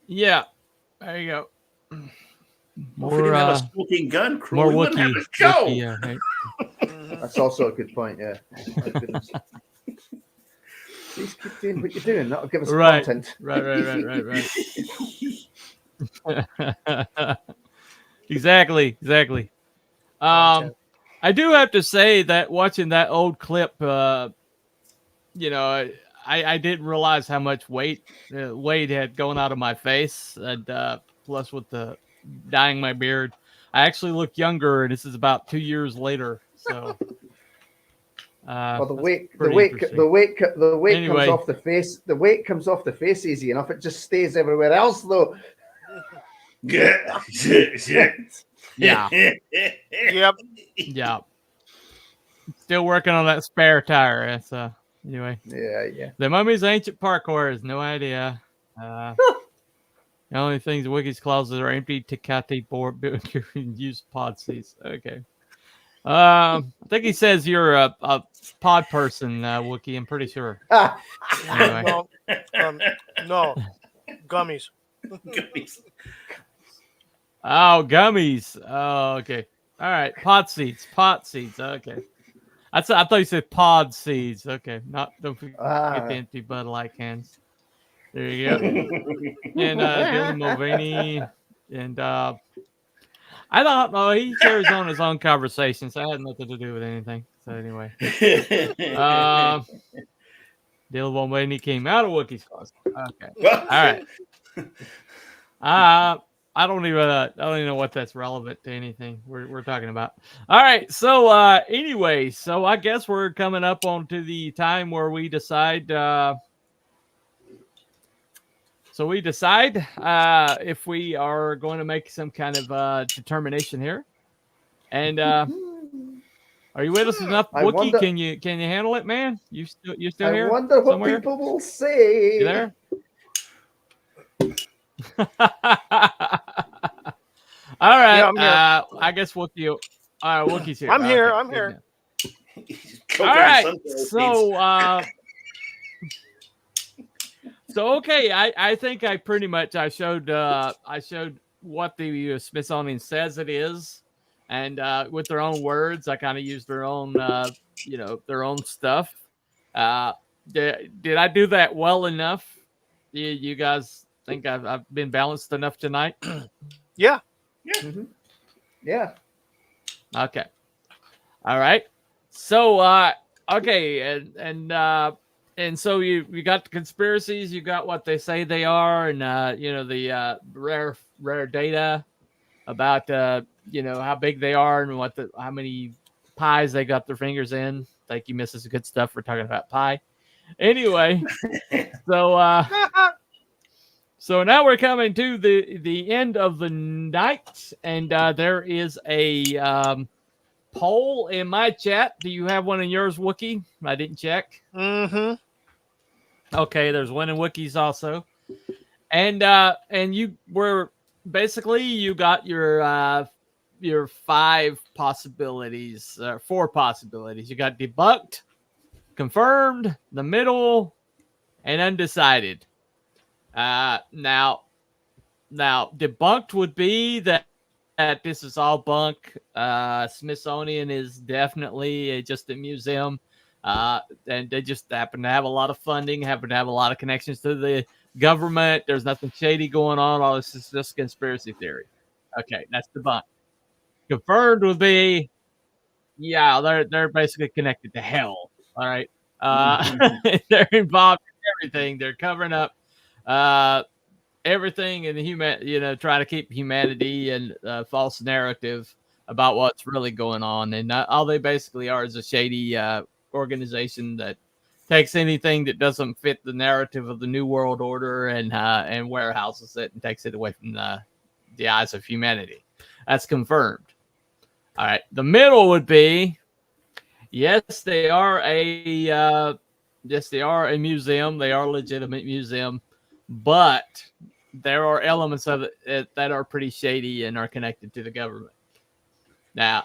A: Yeah. There you go.
G: Well, if we didn't have a smoking gun crew,
A: more
G: we wouldn't have
A: Wookiee.
G: a show.
A: Wookiee, right?
C: That's also a good point. Yeah. My goodness. Please keep doing what you're doing. That'll give us
A: Right.
C: content.
A: Right. Exactly. I do have to say that watching that old clip, I didn't realize how much weight had gone out of my face, and plus with the dyeing my beard, I actually look younger, and this is about 2 years later. So,
C: Well, the weight
A: anyway.
C: comes off the face. The weight comes off the face easy enough. It just stays everywhere else, though.
A: Yeah.
E: Yep.
A: Yeah. Still working on that spare tire. That's anyway.
C: Yeah.
A: The Mummy's Ancient Parkour is no idea. The only things Wiki's closets are empty Tecate board used pod seats. Okay. I think he says you're a pod person, Wookie. I'm pretty sure. Anyway.
E: No, gummies.
G: Gummies.
A: Oh, gummies. Oh, okay. All right. Pod seeds. Okay. I thought you said pod seeds. Okay. Don't forget the empty Bud Light cans. There you go. And Billy Mulvaney. And I don't know. He carries on his own conversations. I had nothing to do with anything. So anyway. Billy Mulvaney came out of Wookie's closet. Okay. All right. I don't even know what that's relevant to anything we're talking about. All right, so anyway, so I guess we're coming up onto the time where we decide. So we decide if we are going to make some kind of determination here. And are you with us enough, Wookie? Can you handle it, man? You still here?
C: I wonder what
A: somewhere?
C: people will say.
A: You there? All right.
E: Yeah, I'm here.
A: I guess Wookie. All right, Wookie's here.
E: I'm here.
A: Okay,
E: I'm here.
A: All right. So okay, I think I pretty much I showed what the Smithsonian says it is, and with their own words, I kind of used their own their own stuff. Did I do that well enough? You guys think I've been balanced enough tonight?
E: Yeah.
C: Mm-hmm. Yeah.
A: Okay. All right. So okay, and so you got the conspiracies, you got what they say they are, and the rare data about how big they are and how many pies they got their fingers in. Thank you, Mrs. Good Stuff, for talking about pie. Anyway, so now we're coming to the end of the night, and there is a poll in my chat. Do you have one in yours, Wookie? I didn't check.
E: Mm-hmm.
A: Okay, there's one in Wookie's also, and you were basically you got your 5 possibilities, 4 possibilities. You got debunked, confirmed, the middle, and undecided. Now debunked would be that this is all bunk. Smithsonian is definitely just a museum, and they just happen to have a lot of funding, happen to have a lot of connections to the government. There's nothing shady going on. All this is just conspiracy theory. Okay, that's debunked. Confirmed would be, yeah, they're basically connected to hell. All right, they're involved in everything. They're covering up everything in the trying to keep humanity and false narrative about what's really going on. And all they basically are is a shady organization that takes anything that doesn't fit the narrative of the New World Order and warehouses it and takes it away from the eyes of humanity. That's confirmed. All right. The middle would be, yes, they are a museum. They are a legitimate museum, but there are elements of it that are pretty shady and are connected to the government. Now,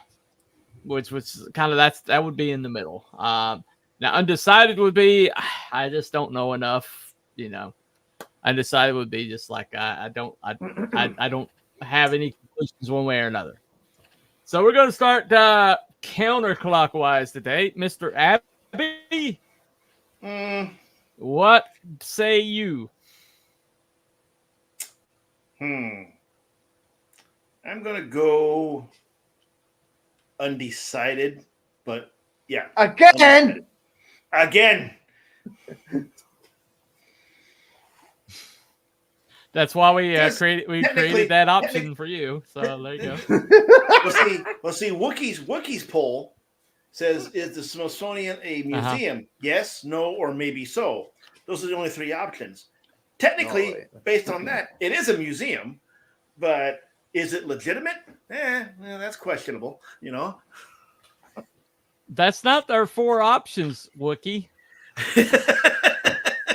A: which was kind of that would be in the middle. Now, undecided would be, I just don't know enough. Undecided would be just like I don't have any conclusions one way or another. So we're going to start counterclockwise today. Mr. Abbey, what say you?
G: I'm going to go undecided, but yeah.
C: Again!
G: Again!
A: That's why we created that option for you. So there you go.
G: Well, see, Wookie's poll says, is the Smithsonian a museum? Yes, no, or maybe so. Those are the only three options. Technically, based on that, it is a museum, but is it legitimate? That's questionable, you know?
A: That's not our 4 options, Wookie.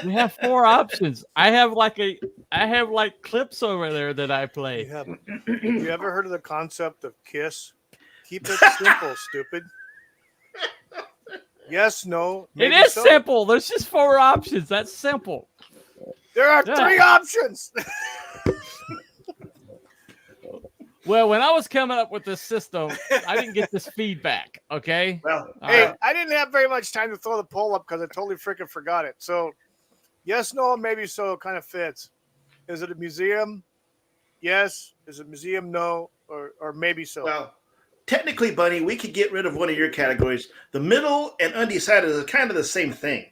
A: We have 4 options. I have clips over there that I play.
E: Have you ever heard of the concept of KISS? Keep it simple, stupid. Yes, no.
A: It is simple. There's just 4 options. That's simple.
E: There are 3 options.
A: Well, when I was coming up with this system, I didn't get this feedback. Okay.
G: Well,
E: hey, I didn't have very much time to throw the poll up because I totally freaking forgot it. So, yes, no, maybe so kind of fits. Is it a museum? Yes. Is it a museum? No. Or maybe so.
G: Well, technically, Bunny, we could get rid of one of your categories. The middle and undecided is kind of the same thing.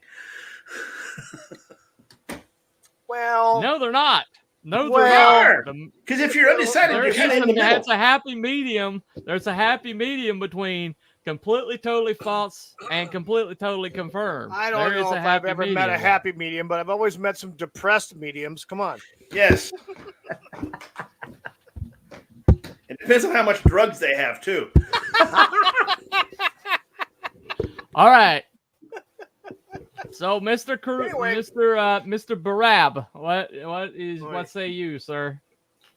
E: Well,
A: no, they're not. No, they're not.
G: Because if you're undecided, you're kind of in the middle.
A: It's a happy medium. There's a happy medium between completely, totally false and completely, totally confirmed.
E: I don't know if I've ever met a happy medium, but I've always met some depressed mediums. Come on.
G: Yes. It depends on how much drugs they have, too.
A: All right. So, Mr. Barab, what say you, sir?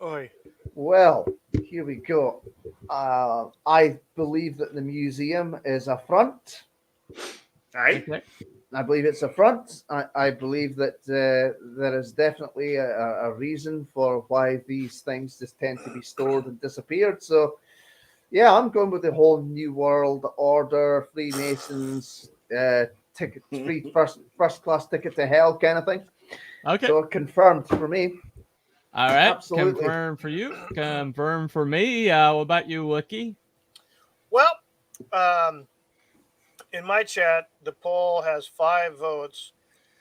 E: Oi.
C: Well, here we go. I believe that the museum is a front.
G: Right.
A: Okay.
C: I believe it's a front. I believe that there is definitely a reason for why these things just tend to be stored and disappeared. So, yeah, I'm going with the whole New World Order, Freemasons, ticket, free first class ticket to hell kind of thing.
A: Okay.
C: So confirmed for me.
A: All right.
C: Absolutely.
A: Confirmed for you. Confirmed for me. What about you, Wookie?
E: Well, in my chat, the poll has 5 votes.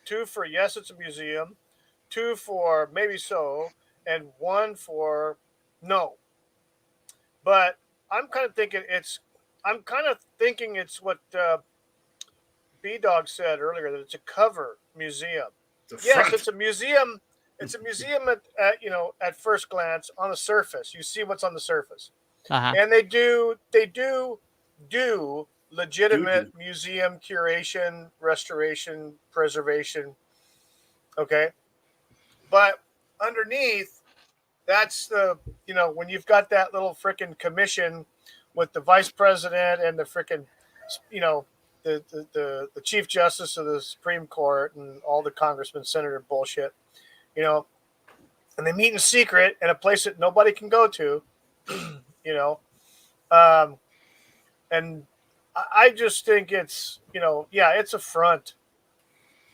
E: 2 for yes, it's a museum. 2 for maybe so. And 1 for no. But I'm kind of thinking it's what B-Dog said earlier, that it's a cover museum. Yes, it's a museum. It's a museum at first glance on the surface. You see what's on the surface. And they do legitimate museum curation, restoration, preservation. Okay. But underneath, that's when you've got that little freaking commission with the vice president and the freaking, the Chief Justice of the Supreme Court and all the congressmen, senator bullshit, and they meet in secret in a place that nobody can go to, and I just think it's, it's a front,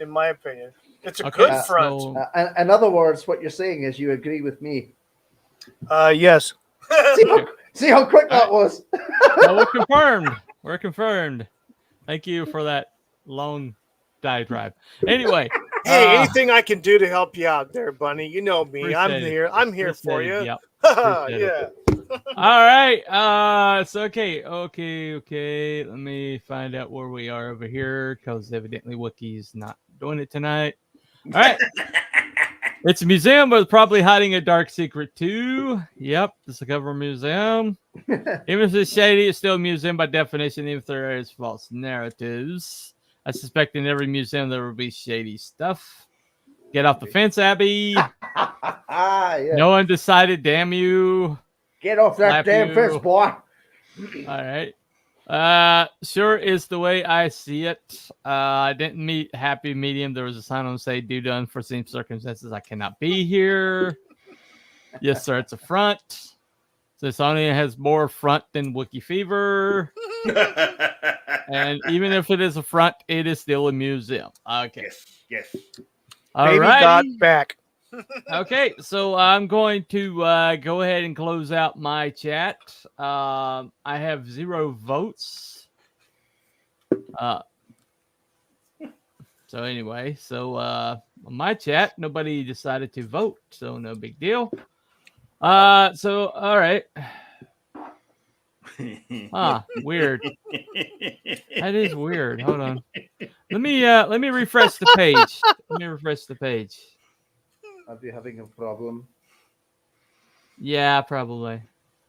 E: in my opinion. It's a good front.
C: So, in other words, what you're saying is you agree with me.
E: Yes.
C: See how quick that was.
A: Well, we're confirmed. Thank you for that long diatribe. Anyway.
E: Hey, anything I can do to help you out there, Bunny. You know me. I'm here. I'm here for you.
A: Yep.
E: Yeah.
A: All right. So okay. Let me find out where we are over here, because evidently Wookie's not doing it tonight. All right. It's a museum, but probably hiding a dark secret too. Yep, it's a cover museum. Even if it's shady, it's still a museum by definition, even if there is false narratives. I suspect in every museum there will be shady stuff. Get off the fence, Abby.
C: Yeah.
A: No one decided, damn you.
C: Get off that damn fence, boy.
A: All right. Sure is the way I see it. I didn't meet happy medium. There was a sign on say, due to unforeseen circumstances, I cannot be here. Yes, sir. It's a front. Smithsonian has more front than Wiki Fever. And even if it is a front, it is still a museum. Okay.
G: Yes.
A: All
E: Baby got
A: right.
E: back.
A: Okay, so I'm going to go ahead and close out my chat. I have 0 votes. So anyway, on my chat, nobody decided to vote, so no big deal. So all right. Weird. That is weird. Hold on. Let me refresh the page. Let me refresh the page.
C: Are you having a problem?
A: Yeah, probably.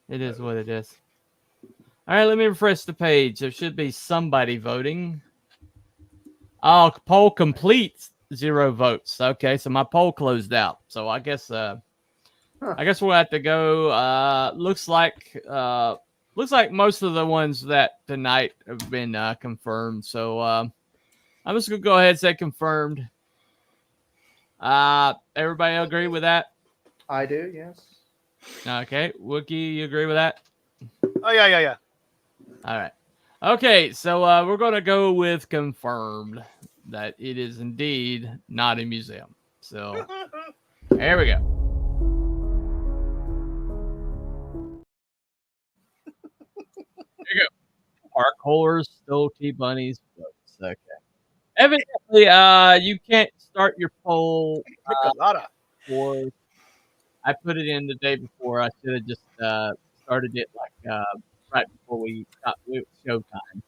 A: It is what it is. All right, let me refresh the page. There should be somebody voting. Oh, poll complete. 0 votes. Okay, so my poll closed out. So I guess we'll have to go. Looks like most of the ones that tonight have been confirmed. So I'm just gonna go ahead and say confirmed. Everybody agree with that?
C: I do, yes.
A: Okay, Wookie, you agree with that?
E: Oh yeah.
A: All right. Okay, so we're gonna go with confirmed that it is indeed not a museum. So there we go. There you go. Park holders still T bunnies votes. Okay. Evidently, you can't start your poll. Or I put it in the day before. I should have just started it like right before we got showtime.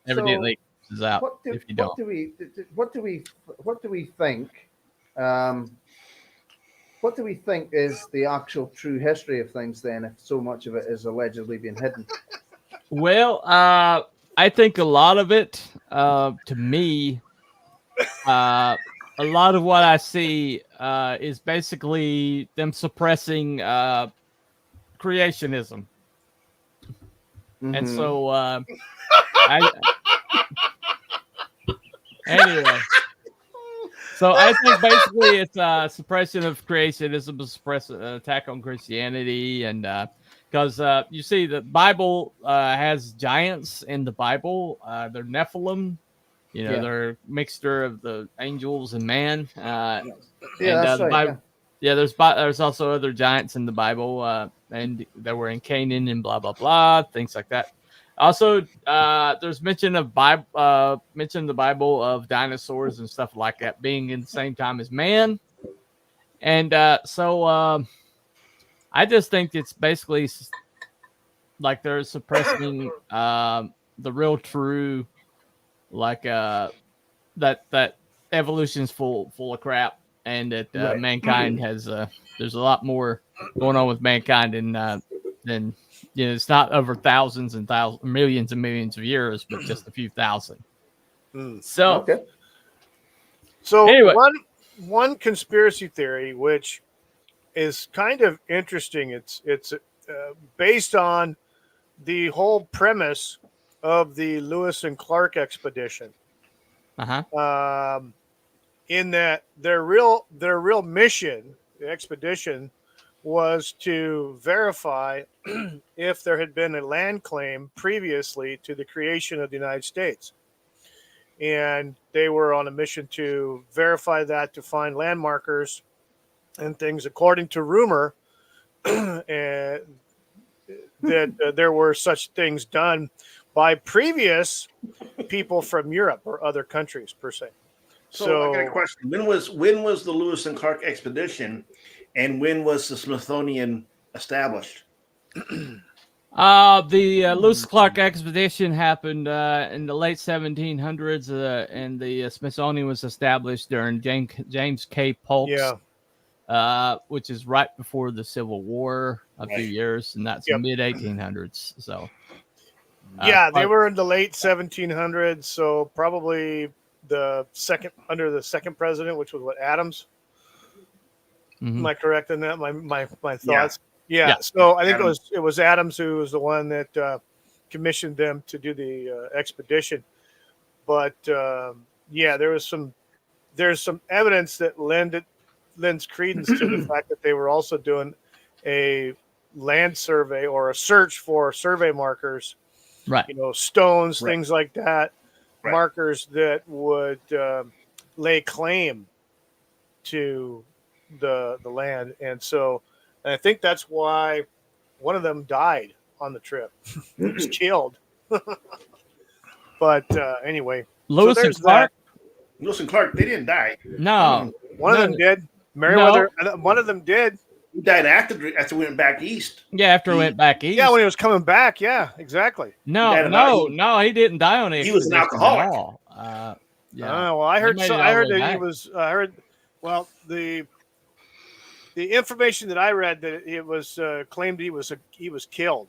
A: Evidently, is out if you don't.
C: What do we think? What do we think is the actual true history of things then, if so much of it is allegedly being hidden?
A: Well, I think a lot of it, to me, a lot of what I see is basically them suppressing creationism. And so, anyway. So I think basically it's suppression of creationism, attack on Christianity, and because you see the Bible has giants in the Bible. They're Nephilim, they're a mixture of the angels and man.
C: That's
A: the
C: right.
A: Bible, there's also other giants in the Bible, and that were in Canaan and blah blah blah, things like that. Also, there's mention of the Bible of dinosaurs and stuff like that being in the same time as man, and so I just think it's basically like they're suppressing the real true, like that evolution's full of crap, and that
C: Right.
A: mankind has there's a lot more going on with mankind than it's not over thousands and millions and millions of years, but just a few thousand. So anyway,
E: one conspiracy theory which is kind of interesting. It's based on the whole premise of the Lewis and Clark expedition. In that their real mission, the expedition, was to verify if there had been a land claim previously to the creation of the United States. And they were on a mission to verify that, to find land markers and things, according to rumor, that there were such things done by previous people from Europe or other countries, per se.
G: So I got a question. When was the Lewis and Clark expedition, and when was the Smithsonian established?
A: The Lewis Clark expedition happened in the late 1700s, and the Smithsonian was established during James K. Polk's, which is right before the Civil War, a few years, and that's mid 1800s. So,
E: they were in the late 1700s, so probably under the second president, which was Adams. Am I correct in that? My thoughts. Yeah. So I think it was Adams who was the one that commissioned them to do the expedition. But there's some evidence that lended lends credence to the fact that they were also doing a land survey or a search for survey markers,
A: right?
E: Stones,
G: Right.
E: things like that,
G: Right.
E: markers that would lay claim to the land, and I think that's why one of them died on the trip. He was killed. But anyway,
A: Lewis and Clark.
G: Lewis and Clark, they didn't die.
A: No,
E: one of them did. Meriwether, one of them did.
G: He died after we went back east.
A: Yeah, after we went back east.
E: Yeah, when he was coming back. Yeah, exactly.
A: No, he didn't die on it.
G: He was an alcoholic.
A: Yeah.
E: Well, I heard.
A: He made
E: So
A: it
E: I
A: all
E: heard
A: the way
E: that he
A: back.
E: was. I heard. Well, the information that I read that it was claimed he was killed.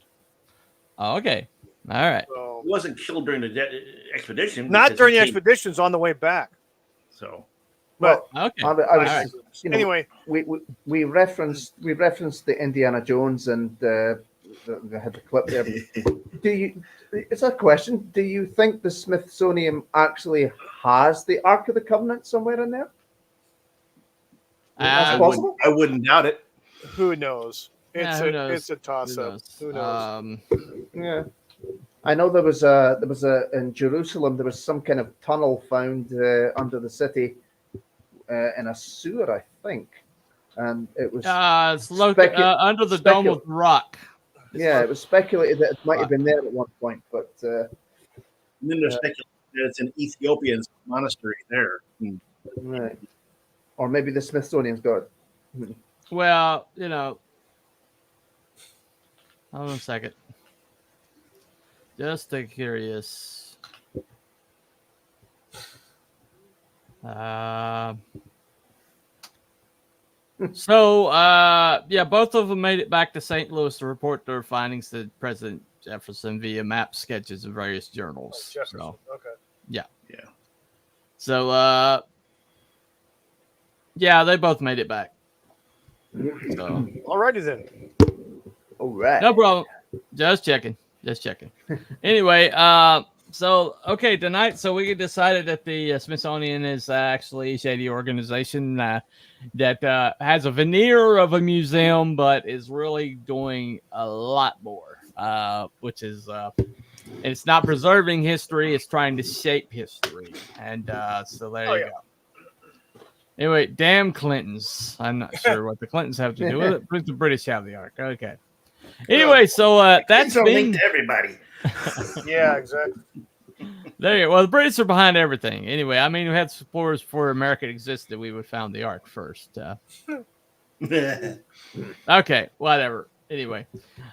A: Oh, okay. All right.
E: So,
G: He wasn't killed during the expedition.
E: not
G: because
E: during
G: he
E: the
G: came-
E: expeditions, on the way back.
G: So,
E: But
A: okay.
C: I was,
E: anyway,
C: we referenced the Indiana Jones and they had the clip there. It's a question. Do you think the Smithsonian actually has the Ark of the Covenant somewhere in there? That's possible.
G: I wouldn't doubt it.
E: Who knows?
A: Who knows?
E: It's a toss up. Who knows?
C: Yeah. I know there was in Jerusalem there was some kind of tunnel found under the city in a sewer, I think, and it was
A: it's located under the dome of rock.
C: Yeah, it was speculated that it might have been there at one point, but
G: And then there's speculation that it's an Ethiopian monastery there.
C: right. Or maybe the Smithsonian's got it.
A: Well, hold on a second. Just curious. Both of them made it back to St. Louis to report their findings to President Jefferson via map sketches in various journals. So,
E: okay.
A: yeah.
G: Yeah.
A: So, they both made it back. So,
E: Alrighty then.
C: All right.
A: no problem. Just checking. Anyway, tonight, so we decided that the Smithsonian is actually a shady organization that has a veneer of a museum, but is really doing a lot more, which is it's not preserving history, it's trying to shape history. And so there you go. Anyway, damn Clintons. I'm not sure what the Clintons have to do with it, but the British have the Ark. Okay. Anyway, so that's been
G: linked to everybody.
E: Yeah, exactly.
A: There you go. Well, the British are behind everything. Anyway, I mean, we had explorers before America existed. We would found the Ark first. Okay, whatever. Anyway,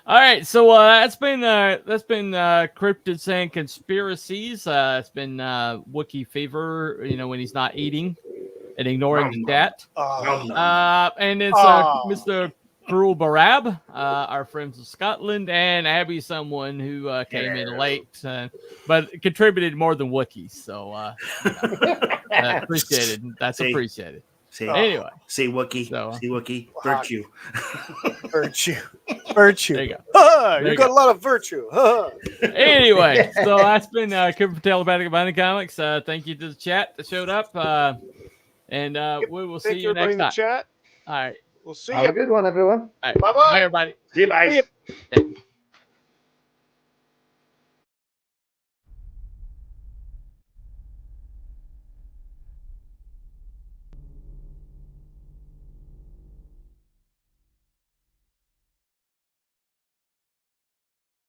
A: all right. So that's been Cryptids and Conspiracies. It's been Wookiee fever. When he's not eating and ignoring the chat. And it's Mr. Cruel Barab, our friends of Scotland, and Abby, someone who came in late, but contributed more than Wookiee. So appreciated. That's appreciated. Anyway,
G: see Wookiee. See Wookiee. Virtue.
E: Virtue.
A: There you go.
E: You got a lot of virtue.
A: Anyway, so that's been Cooper Telepathic Binding Comics. Thank you to the chat that showed up. And we will see you next time.
E: Chat.
A: All right.
E: We'll see
C: Have a good one, everyone.
A: All right.
E: Bye-bye.
A: Bye, everybody.
G: See you, bye.